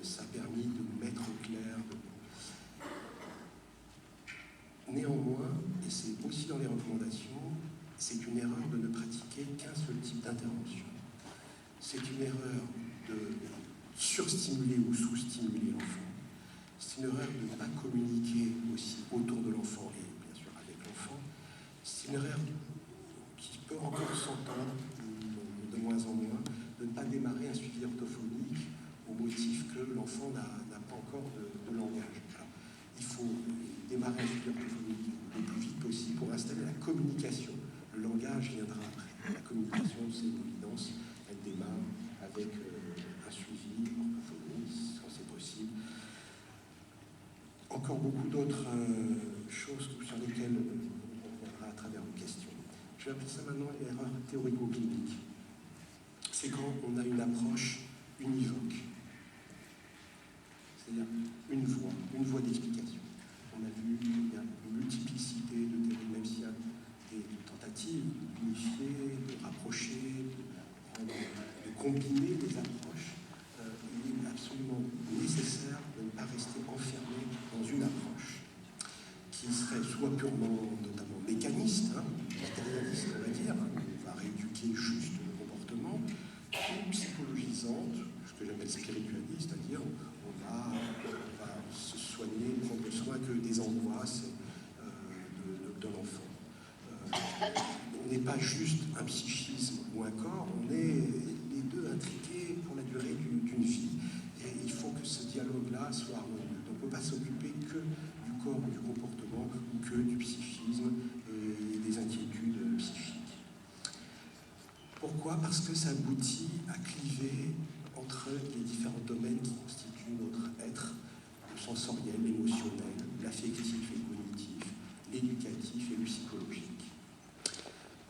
Ça a permis de mettre au clair. Néanmoins, et c'est aussi dans les recommandations, c'est une erreur de ne pratiquer qu'un seul type d'intervention. C'est une erreur de surstimuler ou sous-stimuler l'enfant. C'est une erreur de ne pas communiquer aussi autour de l'enfant et bien sûr avec l'enfant. C'est une erreur qui peut encore s'entendre de moins en moins, de ne pas démarrer un suivi orthophonique au motif que l'enfant n'a pas encore de langage. Alors, il faut démarrer un suivi orthophonique le plus vite possible pour installer la communication. Le langage viendra après. La communication, c'est une évidence. Elle démarre avec un suivi orthophonique, quand c'est possible. Encore beaucoup d'autres choses sur lesquelles on reviendra à travers vos questions. Je vais appeler ça maintenant l'erreur théorico-clinique. C'est quand on a une approche univoque. C'est-à-dire une voie d'explication. On a vu qu'il y a une multiplicité de théories, même s'il y a des tentatives d'unifier, de rapprocher, de combiner des approches. Il est absolument nécessaire de ne pas rester enfermé dans une approche qui serait soit purement, notamment mécaniste, matérialiste, on va dire, on va rééduquer juste le comportement, ou psychologisante, ce que j'appelle spiritualiste, c'est-à-dire on va se soigner, prendre soin que des angoisses de l'enfant. On n'est pas juste un psychisme ou un corps, on est les deux intriqués pour la durée d'une vie. Et il faut que ce dialogue-là soit harmonieux. Donc on ne peut pas s'occuper que du corps ou du comportement, ou que du psychisme et des inquiétudes psychiques. Pourquoi ? Parce que ça aboutit à cliver entre les différents domaines qui constituent notre être, le sensoriel, l'émotionnel, l'affectif et le cognitif, l'éducatif et le psychologique.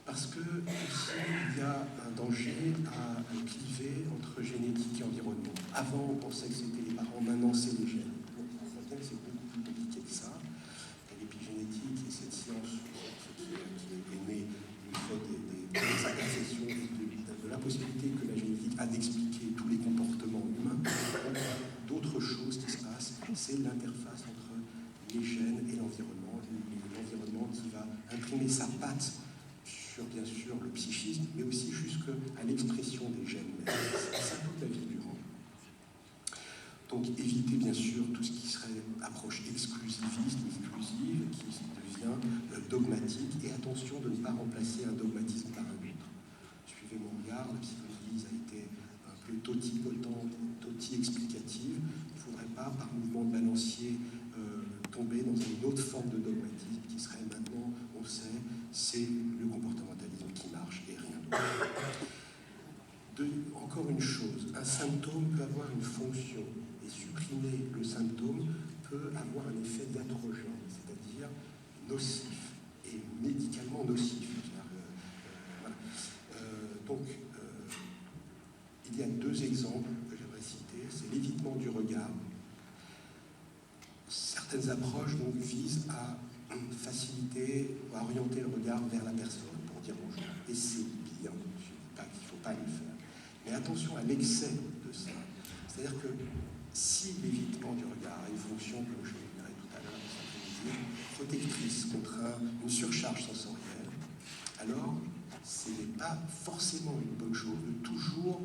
Parce que aussi, il y a un danger à cliver entre génétique et environnement. Avant, on pensait que c'était les parents, maintenant c'est les gènes. On voit bien que c'est beaucoup plus compliqué que ça. Et l'épigénétique et cette science qui est née du fait des intercessions de l'impossibilité que la génétique a d'expliquer tous les comportements humains. On a d'autres choses qui se passent, c'est l'interface entre les gènes et l'environnement. L'environnement qui va imprimer sa patte sur, bien sûr, le psychisme, mais aussi jusqu'à l'expression des gènes. C'est ça toute la vie durant. Donc éviter, bien sûr, tout ce qui serait approche exclusiviste, exclusive, qui devient dogmatique, et attention de ne pas remplacer un dogmatisme par un autre. Suivez mon regard, la psychanalyse a été un peu toti-explicative. Il ne faudrait pas, par mouvement de balancier, tomber dans une autre forme de dogmatisme qui serait maintenant, on sait, c'est le comportementalisme qui marche et rien d'autre. Encore une chose, un symptôme peut avoir une fonction et supprimer le symptôme peut avoir un effet iatrogène, c'est-à-dire nocif et médicalement nocif. Voilà. Il y a deux exemples que j'aimerais citer, c'est l'évitement du regard. Certaines approches donc, visent à faciliter, à orienter le regard vers la personne pour dire bonjour. Et c'est bien, je ne dis pas qu'il ne faut pas le faire. Mais attention à l'excès de ça. C'est-à-dire que si l'évitement du regard a une fonction, comme je le dirai tout à l'heure, protectrice contre une surcharge sensorielle, alors ce n'est pas forcément une bonne chose de toujours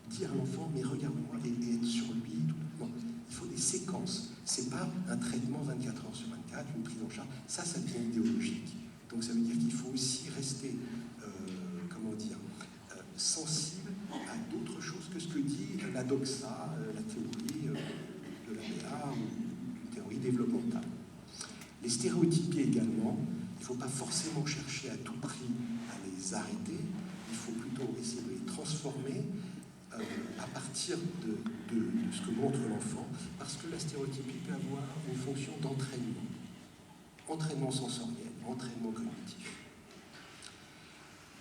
dire à l'enfant mais regarde-moi et être sur lui. Non, il faut des séquences. C'est pas un traitement 24 heures sur 24, une prise en charge. Ça devient idéologique. Donc ça veut dire qu'il faut aussi rester, sensible à d'autres choses que ce que dit la doxa, la théorie de la BA ou une théorie développementale. Les stéréotypies également, il ne faut pas forcément chercher à tout prix à les arrêter, il faut plutôt essayer de les transformer à partir de ce que montre l'enfant, parce que la stéréotypie peut avoir une fonction entraînement sensoriel, entraînement cognitif.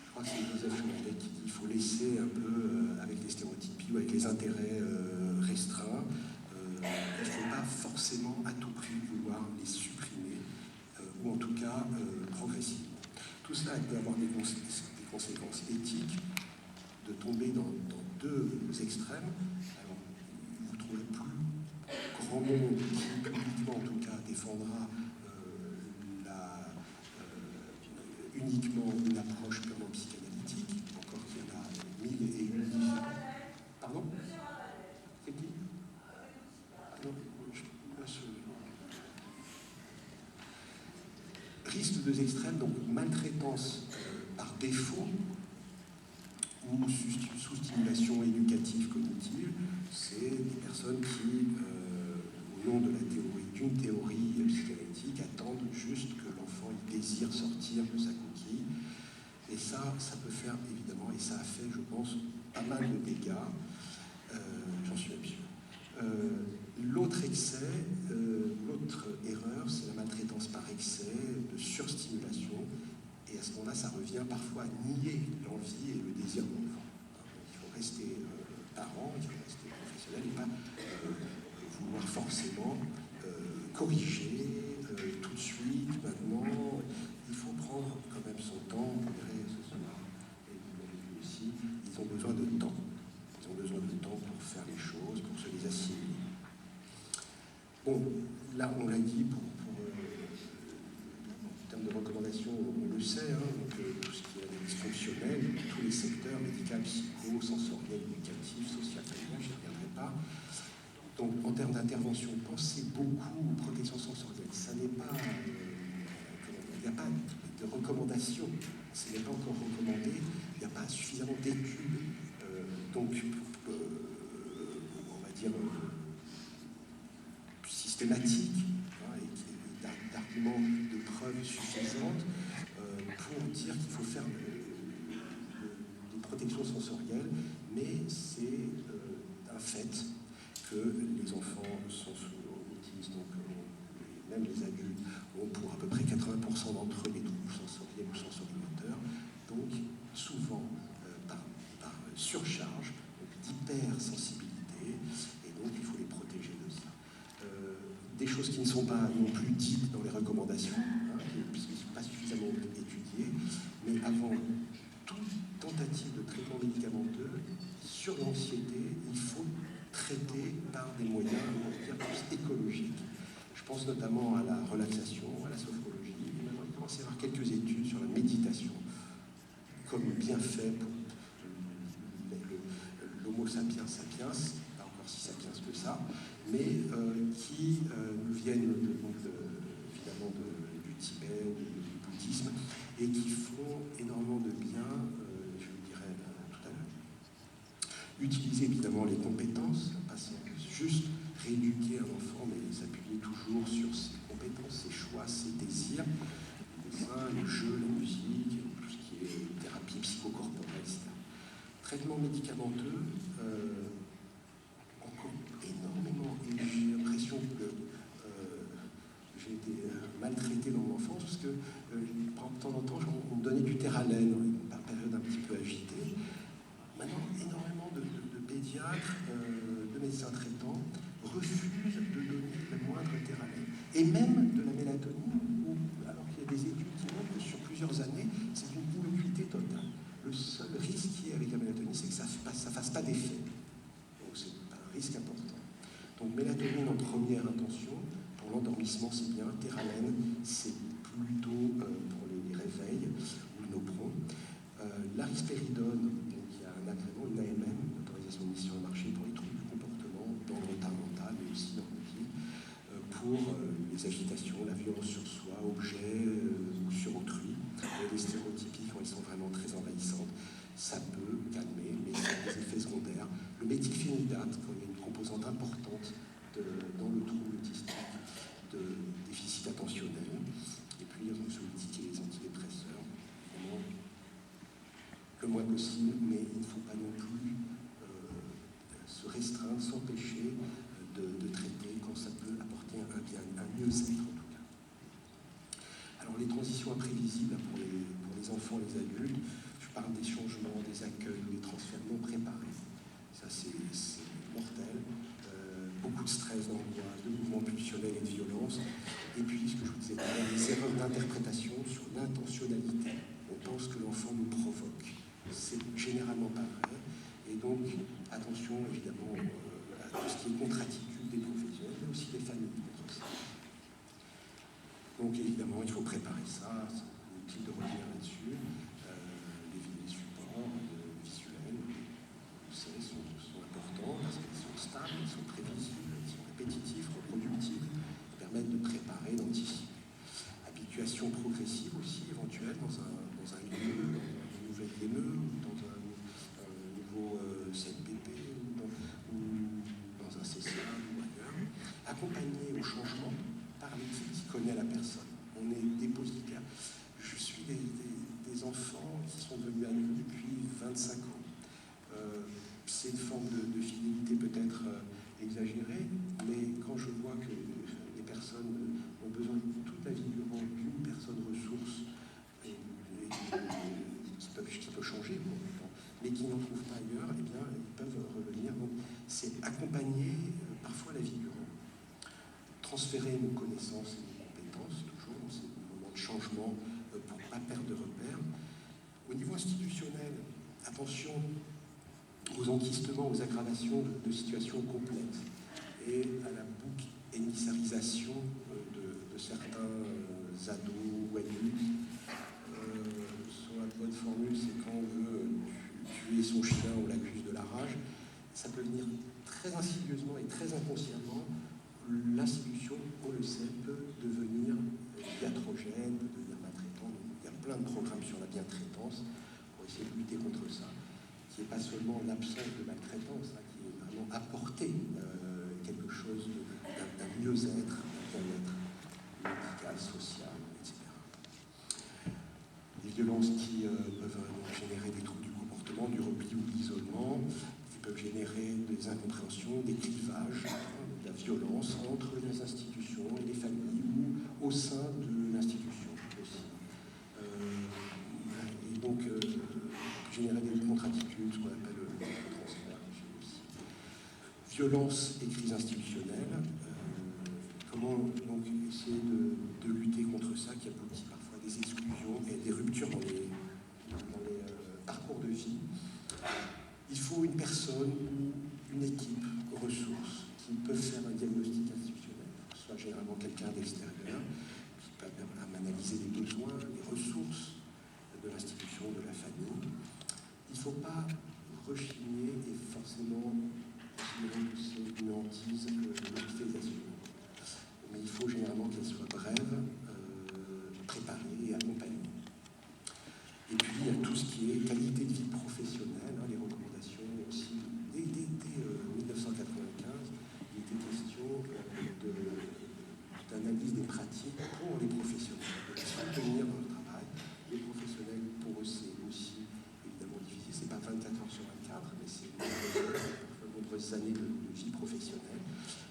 Je crois que c'est Joseph Schumpeter qui dit qu'il faut laisser un peu avec les stéréotypies ou avec les intérêts restreints. Il ne faut pas forcément à tout prix vouloir les supprimer, ou en tout cas progressivement. Tout cela peut avoir des conséquences éthiques, de tomber dans deux extrêmes. Alors, vous ne trouverez plus grand monde qui, publiquement en tout cas, défendra uniquement une approche purement psychanalytique, encore qu'il y en a mille et une différentes. Pardon ? C'est qui ? Non, risque de deux extrêmes, donc maltraitance par défaut ou sous-stimulation éducative cognitive, c'est des personnes qui, au nom de la théorie, d'une théorie psychanalytique, attendent juste que l'enfant désire sortir de sa coquille. Et ça peut faire, évidemment, et ça a fait, je pense, pas mal de dégâts, j'en suis même sûr. L'autre excès, l'autre erreur, c'est la maltraitance par excès, de surstimulation. Et à ce moment-là, ça revient parfois à nier l'envie et le désir de l'enfant. Il faut rester parent, il faut rester professionnel et pas vouloir forcément corriger tout de suite, maintenant. Il faut prendre quand même son temps, vous verrez ce soir, et vous l'avez vu aussi, ils ont besoin de temps. Ils ont besoin de temps pour faire les choses, pour se les assimiler. Bon, là on l'a dit, en termes de recommandations, on le sait, donc, tout ce qui est dysfonctionnel, tous les secteurs, médical, psycho, sensoriel, éducatif, social, familial, je n'y reviendrai pas. Donc en termes d'intervention, pensez beaucoup aux protections sensorielles. Ça n'est pas, il n'y a pas de recommandation, ce n'est pas encore recommandé, il n'y a pas suffisamment d'études, donc on va dire systématiques, et d'arguments de preuves suffisantes pour dire qu'il faut faire des protections sensorielles, mais c'est un fait que les enfants sont sous autisme, donc même les adultes ont pour à peu près 80% d'entre eux des troubles sensoriels ou sensorimoteur, donc souvent par surcharge, d'hypersensibilité, et donc il faut les protéger de ça. Des choses qui ne sont pas non plus dites dans les recommandations, puisqu'ils ne sont pas suffisamment étudiées, mais avant toute tentative de traitement médicamenteux sur l'anxiété, il faut traiter par des moyens, on va dire, plus écologiques. Je pense notamment à la relaxation, à la sophrologie. Maintenant, il commence à y avoir quelques études sur la méditation comme bienfait pour l'homo sapiens sapiens, pas encore si sapiens que ça, mais qui nous viennent évidemment du Tibet ou du bouddhisme et qui font énormément de bien, je le dirai tout à l'heure. Utiliser évidemment les compétences, pas juste rééduquer un enfant, mais s'appuyer toujours sur ses compétences, ses choix, ses désirs, le dessin, le jeu, la musique, tout ce qui est thérapie psychocorporelle, etc. Traitement médicamenteux, encore énormément, et j'ai l'impression que j'ai été maltraité dans mon enfance, parce que de temps en temps, on me donnait du Terralène, par période un petit peu agitée. Maintenant, énormément de pédiatres, de médecins traitants refusent de donner le moindre Terralène. Et même de la mélatonine, alors qu'il y a des études qui montrent que sur plusieurs années, c'est une innocuité totale. Le seul risque qui est avec la mélatonine, c'est que ça ne fasse pas d'effet. Donc c'est risque important. Donc mélatonine en première intention, pour l'endormissement c'est bien, théramène c'est plutôt pour les réveils ou le nopron. L'arisperidone, donc il y a un agrément, une AMM, autorisation de mise sur le marché pour les troubles du comportement, dans le retard mental, mais aussi dans le vie, pour les agitations, la violence sur soi, objet ou sur autrui. Les stéréotypies, quand ils sont vraiment très envahissantes, ça peut calmer, mais ça a des effets secondaires. Le méthylphénidate, quand il y a une composante importante dans le trouble autistique de déficit attentionnel, et puis les anxiolytiques et les antidépresseurs, évidemment, le moins possible, mais il ne faut pas non plus se restreindre, s'empêcher de traiter quand ça peut apporter un mieux-être en tout cas. Alors les transitions imprévisibles pour les enfants, les adultes, je parle des changements, des accueils, des transferts non préparés. Ça c'est mortel. Beaucoup de stress, d'angoisse, de mouvements pulsionnels et de violence. Et puis ce que je vous disais, les erreurs d'interprétation sur l'intentionnalité. On pense que l'enfant nous provoque. C'est généralement pas vrai. Et donc, attention évidemment à tout ce qui est contre-attitude des professionnels, mais aussi des familles contre ça. Donc évidemment, il faut préparer ça, c'est utile de revenir là-dessus. Les supports visuels, vous savez, sont importants parce qu'ils sont stables, ils sont prévisibles, ils sont répétitifs, reproductifs, ils permettent de préparer, d'anticiper. Habituation progressive aussi, éventuelle, dans un lieu, dans une nouvelle DME, ou dans un nouveau CNPP, ou dans un CCA, ou ailleurs. Accompagner au changement par l'équipe qui connaît la personne. On est dépositaire. Je suis des enfants qui sont devenus adultes depuis 25 ans. C'est une forme de fidélité peut-être exagérée, mais quand je vois que les personnes ont besoin toute la vie durant d'une personne ressource qui peut changer pour le temps, mais qui n'en trouvent pas ailleurs, eh bien, ils peuvent revenir. Donc, c'est accompagner parfois la vie durant. Transférer nos connaissances et nos compétences, toujours dans ces moments de changement, pour ne pas perdre de repères. Au niveau institutionnel, attention aux enquistements, aux aggravations de situations complexes et à la boucle émissarisation de certains ados ou adultes. Sur la bonne formule, c'est quand on veut tuer son chien, on l'accuse de la rage. Ça peut venir très insidieusement et très inconsciemment. L'institution, on le sait, peut devenir iatrogène, peut devenir maltraitante. Il y a plein de programmes sur la bientraitance pour essayer de lutter contre ça, qui n'est pas seulement l'absence de maltraitance, qui est vraiment apporter quelque chose d'un mieux-être, d'un bien-être médical, social, etc. Les violences qui peuvent générer des troubles du comportement, du repli ou de l'isolement, qui peuvent générer des incompréhensions, des clivages, de la violence entre les institutions et les familles ou au sein de l'institution aussi. Et donc, générer des contre-attitudes, ce qu'on appelle le transfert aussi. Violence et crise institutionnelle. Comment donc essayer de lutter contre ça qui aboutit parfois à des exclusions et des ruptures dans les parcours de vie. Il faut une personne ou une équipe ressources qui peuvent faire un diagnostic institutionnel, soit généralement quelqu'un d'extérieur qui peut analyser les besoins, les ressources de l'institution, de la famille. Il ne faut pas rechigner et forcément considérer que c'est une hantise l'hospitalisation. Mais il faut généralement qu'elle soit brève, préparée et accompagnée. Et puis il y a tout ce qui est qualité de vie professionnelle, les recommandations aussi. Dès 1995, il était question d'analyse des pratiques pour les professionnels, de les soutenir dans le travail. Les professionnels, pour eux, c'est aussi évidemment difficile. C'est pas 24 heures sur 24, mais c'est de nombreuses années de vie professionnelle.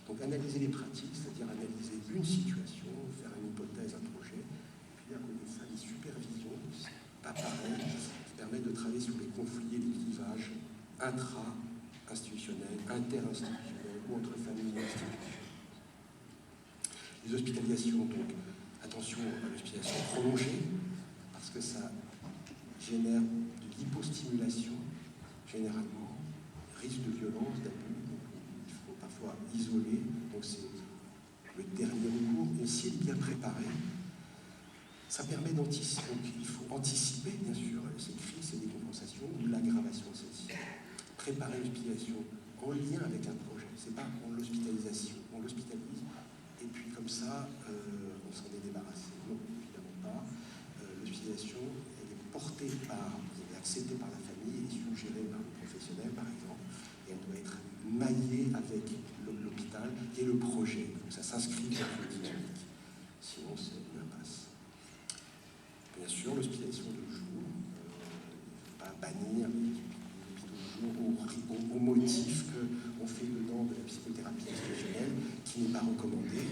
Donc analyser les pratiques, c'est-à-dire analyser une situation, faire une hypothèse, un projet, et puis à côté de ça, les supervisions, c'est pas pareil, qui permettent de travailler sur les conflits et les clivages intra-institutionnels, inter-institutionnels ou entre familles et institutions. Les hospitalisations, donc, attention à l'hospitalisation prolongée, parce que ça génère de l'hypostimulation, généralement, risque de violence, d'abus. Il isolé, donc c'est le dernier recours, et si elle est bien préparée, ça permet d'anticiper. Donc il faut anticiper, bien sûr, ces crises, ces décompensations ou l'aggravation de celle-ci. Préparer l'hospitalisation en lien avec un projet. C'est pas en l'hospitalisation, on l'hospitalise, et puis comme ça, on s'en est débarrassé. Non, évidemment pas. L'hospitalisation, elle est portée par, elle est acceptée par la famille et suggérée par le professionnel, par exemple, et elle doit être maillée avec l'hôpital et le projet. Donc ça s'inscrit dans une dynamique. Sinon, c'est une impasse. Bien sûr, l'hospitalisation de jour, il ne faut pas bannir au motif qu'on fait dedans de la psychothérapie institutionnelle qui n'est pas recommandée.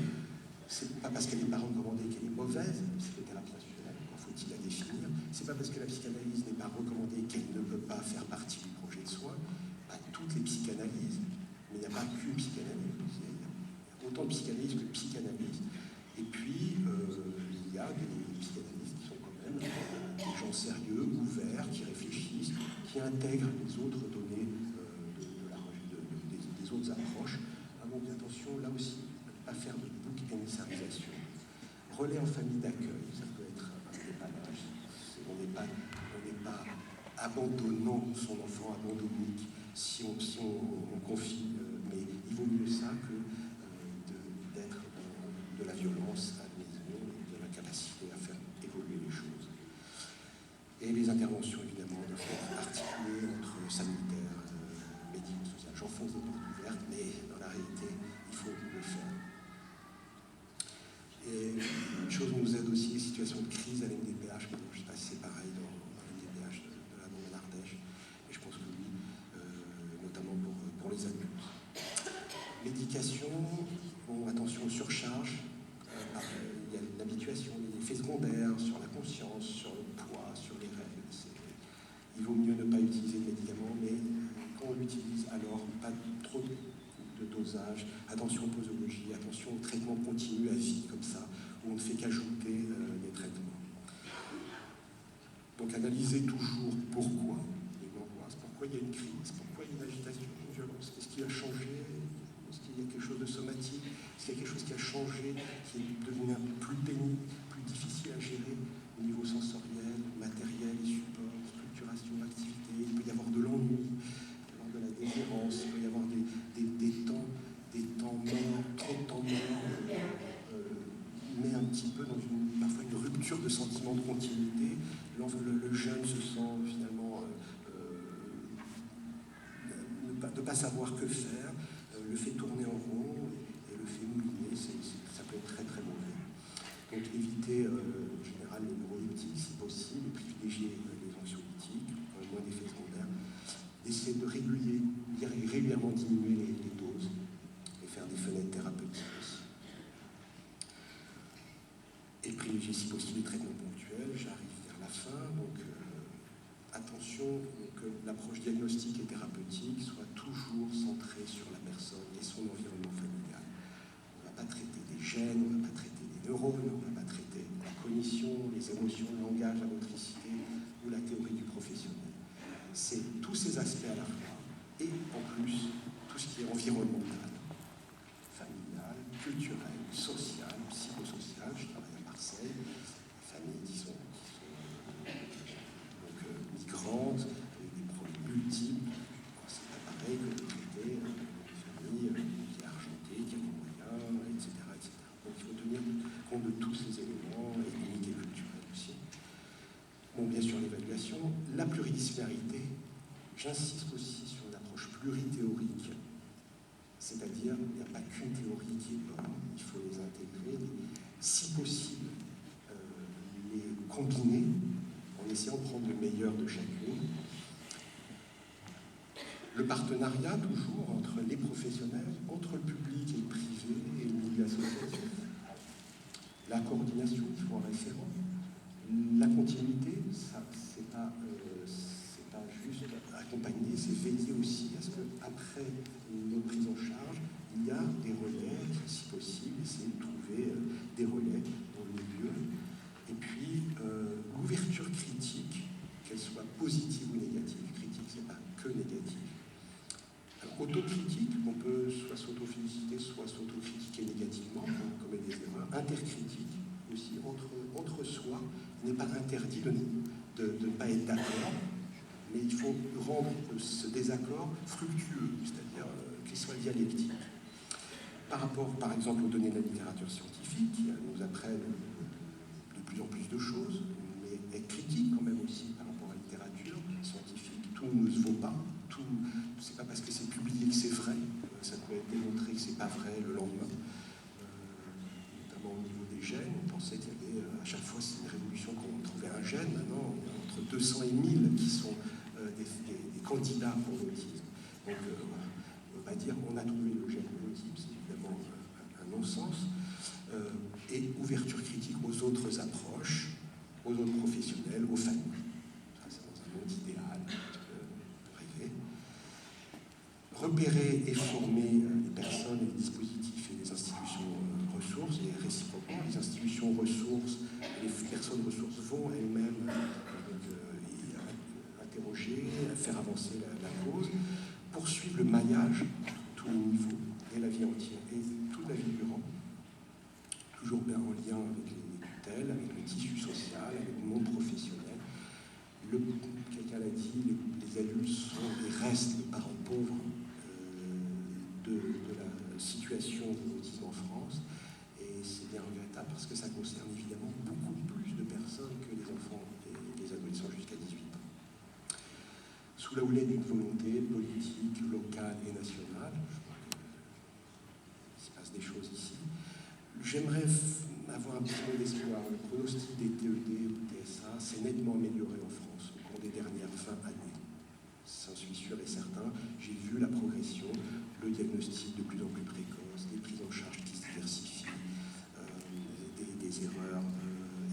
C'est pas parce qu'elle n'est pas recommandée qu'elle est mauvaise, la psychothérapie institutionnelle, encore faut-il la définir. C'est pas parce que la psychanalyse n'est pas recommandée qu'elle ne peut pas faire partie du projet de soins. Pas toutes les psychanalyses, mais il n'y a pas qu'une psychanalyse. Il y a autant de psychanalyse que de psychanalyse. Et puis, il y a des psychanalystes qui sont quand même des gens sérieux, ouverts, qui réfléchissent, qui intègrent les autres données des autres approches. Ah bon, attention, là aussi, ne pas faire de book émissarisation. Relais en famille d'accueil, ça peut être un dépannage. On n'est pas abandonnant son enfant abandonnique si on confie, mais il vaut mieux ça que d'être de la violence à la maison, de la capacité à faire évoluer les choses. Et les interventions, évidemment, doivent être articulées entre sanitaire, médico-social. J'enfonce des portes ouvertes, mais dans la réalité, il faut le faire. Et une chose nous aide aussi, les situations de crise à l'MDPH, je ne sais pas si c'est pareil dans l'MDPH de la Drôme-Ardèche, mais je pense que oui, notamment pour les adultes. Médication, bon, attention aux surcharges, il y a l'habituation, les effets secondaires sur la conscience, sur le poids, sur les règles. Il vaut mieux ne pas utiliser de médicaments, mais quand on l'utilise, alors pas trop de dosage, attention aux posologies, attention au traitement continu à vie, comme ça, où on ne fait qu'ajouter des traitements. Donc analyser toujours pourquoi il y a une angoisse, pourquoi il y a une crise, pourquoi il y a une agitation, une violence, qu'est-ce qui a changé, est-ce qu'il y a quelque chose de somatique, est-ce qu'il y a quelque chose qui a changé, qui est devenu un peu plus pénible, plus difficile à gérer au niveau sensoriel, matériel, support, structuration, activité. Il peut y avoir de l'ennui, de la déshérence, il peut y avoir des temps morts, trop de temps morts, met un petit peu dans parfois une rupture de sentiment de continuité. Le jeune se sent finalement ne pas savoir que faire, le fait tourner en rond et le fait mouliner, ça peut être très très mauvais. Donc éviter en général les neuroleptiques si possible, et privilégier les anxiolytiques, moins d'effets secondaires, essayer de régulièrement diminuer les doses et faire des fenêtres thérapeutiques aussi. Et privilégier si possible les traitements ponctuels. J'arrive vers la fin, donc attention que l'approche diagnostique et thérapeutique soit toujours centrée sur la personne et son environnement familial. On ne va pas traiter des gènes, on ne va pas traiter des neurones, on ne va pas traiter la cognition, les émotions, le langage, la motricité ou la théorie du professionnel. C'est tous ces aspects à la fois et en plus tout ce qui est environnemental, familial, culturel, social, psychosocial. Je travaille à Marseille, des familles qui sont migrantes, avec des problèmes multiples. C'est pas pareil que de traiter une famille qui est argentée, qui a des moyens, etc., etc. Donc il faut tenir compte de tous ces éléments, ethniques et culturels aussi. Bon, bien sûr, l'évaluation, la pluridisciplinarité. J'insiste aussi sur une approche plurithéorique, c'est-à-dire il n'y a pas qu'une théorie qui est bonne, il faut les intégrer, si possible, les combiner en essayant de prendre le meilleur de chacune. Le partenariat, toujours, entre les professionnels, entre le public et le privé et le milieu associatif. La coordination, il faut un référent. La continuité, ça, c'est pas juste accompagner, c'est veiller aussi à ce qu'après une prise en charge, il y a des relais, si possible, essayer de trouver des relais dans le milieu. Et puis, l'ouverture critique, qu'elle soit positive ou négative. Critique, c'est pas que négatif. Alors, autocritique, on peut soit s'auto-féliciter, soit s'auto-critiquer négativement, commettre des erreurs, intercritique aussi entre soi. Il n'est pas interdit de ne pas être d'accord, mais il faut rendre ce désaccord fructueux, c'est-à-dire qu'il soit dialectique. Par rapport, par exemple, aux données de la littérature scientifique, qui nous apprennent de plus en plus de choses, mais être critique quand même aussi par rapport à la littérature scientifique. Tout ne se vaut pas, c'est pas parce que c'est publié que c'est vrai, ça peut être démontré que c'est pas vrai le lendemain. Notamment au niveau des gènes, on pensait qu'il y avait, à chaque fois c'est une révolution quand on trouvait un gène, maintenant on a entre 200 et 1000 qui sont des candidats pour l'autisme. Donc on va dire on a trouvé le gène de l'autisme, c'est évidemment un non-sens. Et ouverture critique aux autres approches, aux autres professionnels, aux familles. Ça, c'est dans un monde idéal, rêver. Repérer et former les personnes, les dispositifs et les institutions ressources, et réciproquement, les institutions ressources, les personnes ressources vont elles-mêmes interroger, faire avancer la cause, poursuivre le maillage à tous les niveaux, et la vie entière, et toute la vie durant, toujours bien en lien avec les tutelles, avec le tissu social, avec le monde professionnel. Quelqu'un l'a dit, les adultes sont et restent les parents pauvres de la situation de l'autisme en France, et c'est bien regrettable parce que ça concerne évidemment beaucoup plus de personnes que les enfants et les adolescents jusqu'à 18 ans. Sous la houlette d'une volonté politique, locale et nationale, je crois qu'il se passe des choses ici. J'aimerais avoir un petit peu d'espoir. Le pronostic des TED ou TSA s'est nettement amélioré en France au cours des dernières 20 années. J'en suis sûr et certain. J'ai vu la progression, le diagnostic de plus en plus précoce, des prises en charge qui se diversifient, des erreurs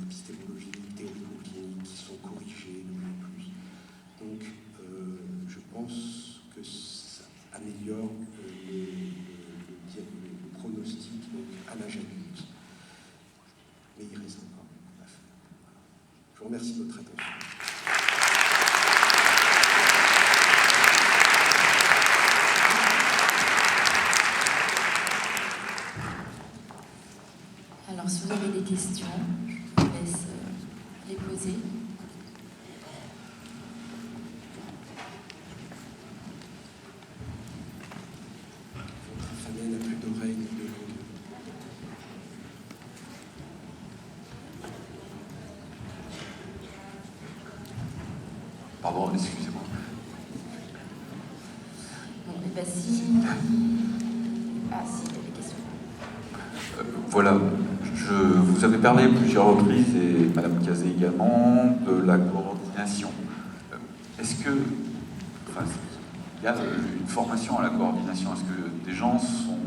épistémologiques, théorico-cliniques qui sont corrigées de plus en plus. Donc, je pense que ça améliore le pronostic à l'âge adulte. Mais il reste encore beaucoup à faire. Je vous remercie de votre attention. Alors, si vous avez des questions, je vous laisse les poser. Votre famille n'a plus d'oreilles ni de langue. Pardon, excusez-moi. Bon, et bien si... Ah, si, il y a des questions. Voilà, vous avez parlé à plusieurs reprises, et Madame Cazet également, de la coordination. Est-ce que, enfin, il y a une formation à la coordination? Est-ce que des gens sont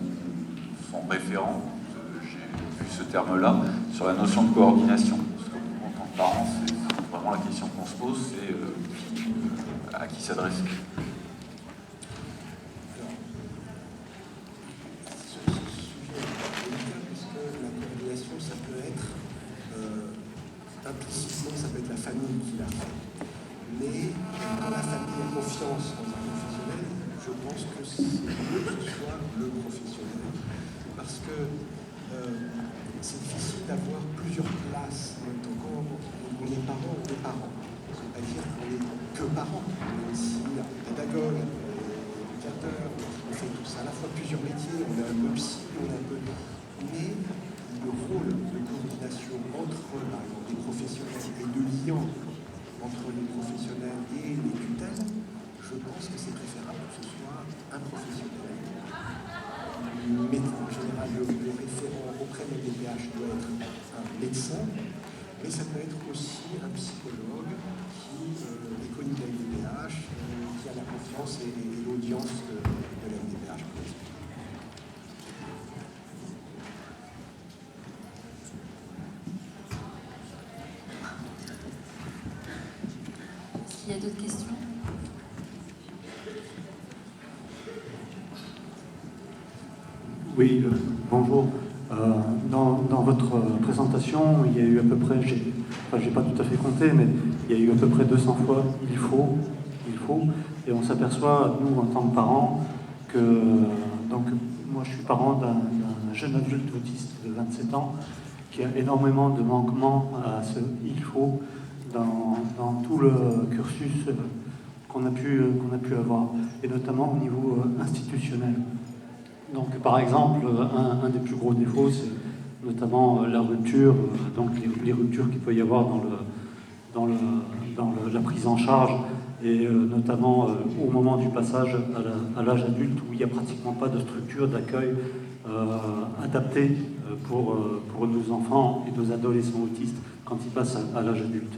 référents, j'ai vu ce terme-là, sur la notion de coordination? Parce que en tant que parent, c'est vraiment la question qu'on se pose, c'est à qui s'adresser. Implicitement, ça peut être la famille qui l'a fait. Mais quand la famille a confiance dans un professionnel, je pense que c'est mieux que ce soit le professionnel. Parce que c'est difficile d'avoir plusieurs places en même temps. Quand on est parent, on est parent. C'est-à-dire qu'on n'est que parent. Même si on est pédagogue, éducateur, on fait tout ça à la fois plusieurs métiers, on est un peu psy, on est un peu... Mais le rôle de coordination entre les professionnels et de lien entre les professionnels et les tutelles, je pense que c'est préférable que ce soit un professionnel. Mais en général, le référent auprès de l'MDPH doit être un médecin, mais ça peut être aussi un psychologue qui est connu de l'MDPH, qui a la confiance et l'audience de l'MDPH. Il y a d'autres questions? Oui, bonjour. Dans votre présentation, il y a eu à peu près, j'ai pas tout à fait compté, mais il y a eu à peu près 200 fois il faut, et on s'aperçoit, nous, en tant que parents, que donc, moi je suis parent d'un jeune adulte autiste de 27 ans qui a énormément de manquements à ce il faut dans tout le cursus qu'on a pu avoir, et notamment au niveau institutionnel. Donc par exemple, un des plus gros défauts, c'est notamment la rupture, donc les ruptures qu'il peut y avoir dans la prise en charge, et notamment au moment du passage à l'âge adulte, où il n'y a pratiquement pas de structure d'accueil adaptée pour nos enfants et nos adolescents autistes quand ils passent à l'âge adulte.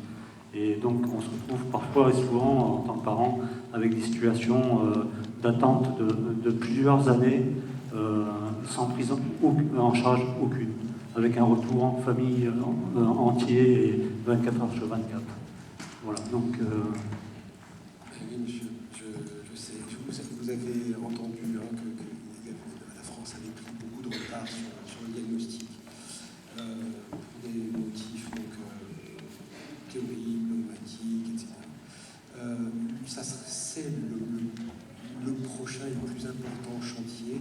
Et donc on se retrouve parfois et souvent, en tant que parents, avec des situations d'attente de plusieurs années sans prise en charge aucune, avec un retour en famille entier et 24 heures sur 24. Voilà, donc... Oui, monsieur, je sais. Vous avez entendu que la France avait pris beaucoup de retard sur le diagnostic. Des motifs théoriques, pneumatiques, etc. C'est le prochain et le plus important chantier.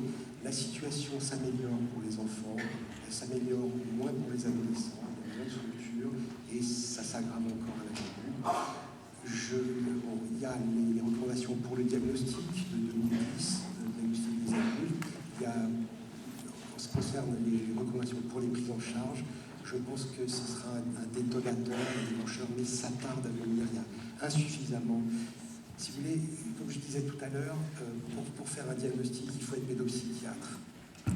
La situation s'améliore pour les enfants, elle s'améliore moins pour les adolescents, il y a moins de structures, et ça s'aggrave encore à l'âge adulte. Il y a les recommandations pour le diagnostic de 2010, le diagnostic des adultes. Il y a, en ce qui concerne les recommandations pour les prises en charge, je pense que ce sera un détonateur, un déclencheur, mais ça tarde à venir. Il y a insuffisamment. Si vous voulez, comme je disais tout à l'heure, pour faire un diagnostic, il faut être pédopsychiatre,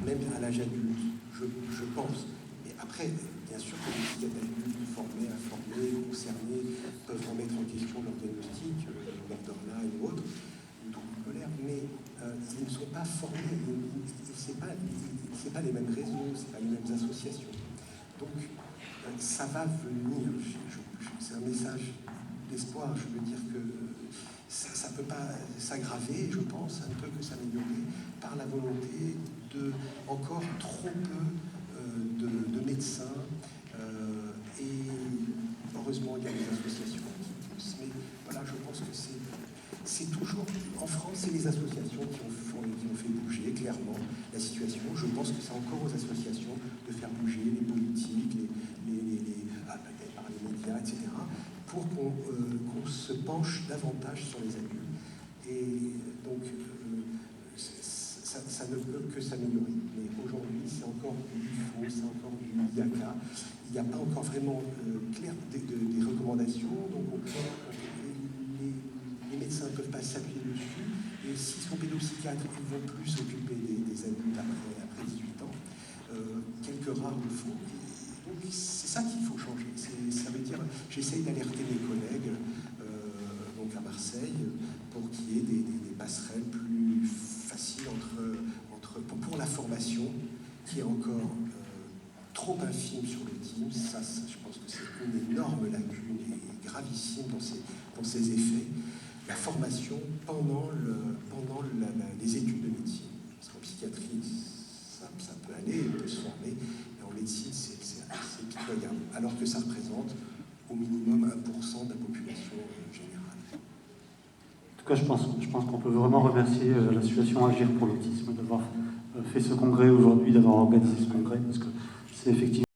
même à l'âge adulte, je pense. Et après, bien sûr que les psychiatres adultes formés, informés, concernés, peuvent remettre en question leur diagnostic, borderline ou autre, ou trouble bipolaire, mais ils ne sont pas formés, ce n'est pas les mêmes réseaux, ce n'est pas les mêmes associations. Donc, ça va venir. C'est un message d'espoir. Je veux dire que ça ne peut pas s'aggraver, je pense, ça ne peut que s'améliorer par la volonté de encore trop peu de médecins. Et heureusement, il y a des associations qui poussent. Mais voilà, je pense que c'est toujours, en France, c'est les associations qui ont fait bouger clairement la situation. Je pense que c'est encore aux associations de faire bouger les politiques, par les médias, etc., pour qu'on se penche davantage sur les adultes. Et donc, ça ne peut que s'améliorer. Mais aujourd'hui, c'est encore du faux, c'est encore du yaka. Il n'y a pas encore vraiment clair des recommandations. Donc, les médecins ne peuvent pas s'appuyer dessus. Et s'ils sont pédopsychiatres, ils vont plus s'occuper des adultes après 18 ans. Quelques rares le font. Donc c'est ça qu'il faut changer. Ça veut dire, j'essaye d'alerter mes collègues donc à Marseille pour qu'il y ait des passerelles plus faciles pour la formation qui est encore trop infime sur le team. Ça, je pense que c'est une énorme lacune et gravissime dans ses effets. La formation pendant les études de médecine. Parce qu'en psychiatrie, ça peut aller, on peut se former, mais en médecine, c'est pitoyable. Alors que ça représente au minimum 1% de la population générale. En tout cas, je pense qu'on peut vraiment remercier l'association Agir pour l'autisme d'avoir fait ce congrès aujourd'hui, d'avoir organisé ce congrès, parce que c'est effectivement